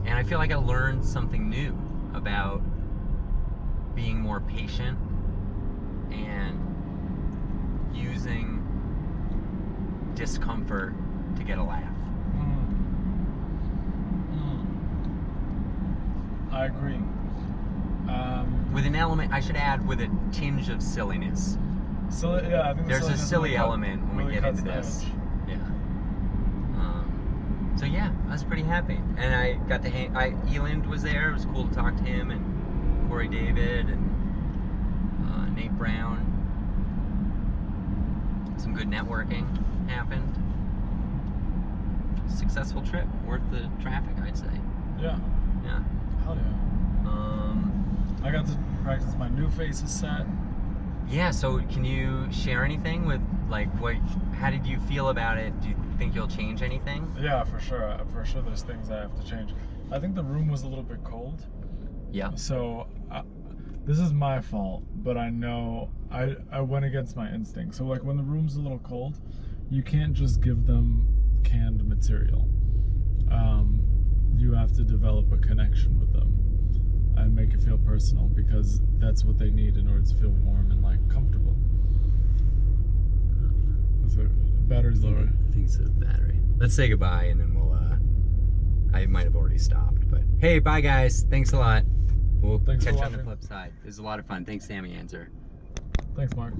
And I feel like I learned something new about being more patient and using discomfort to get a laugh. I agree. With an element, I should add, with a tinge of silliness. So yeah, I think there's a silly element when we get into this. Yeah. So yeah, I was pretty happy, and I got to Eland was there. It was cool to talk to him, and Corey David, and Nate Brown. Some good networking happened. Successful trip, worth the traffic, I'd say. Yeah. Yeah. Hell yeah. I got to practice my new faces set. Yeah, so can you share anything with, like, how did you feel about it? Do you think you'll change anything? Yeah, for sure. For sure there's things I have to change. I think the room was a little bit cold. Yeah. So, this is my fault, but I know I went against my instinct. So, like, when the room's a little cold, you can't just give them canned material. You have to develop a connection with them and make it feel personal, because that's what they need in order to feel warm and, like, comfortable. So, battery's lower. I think it's the battery. Let's say goodbye, and then we'll, I might have already stopped, but hey, bye guys. Thanks a lot. We'll catch you on the flip side. It was a lot of fun. Thanks, Sammy Anzer. Thanks, Mark.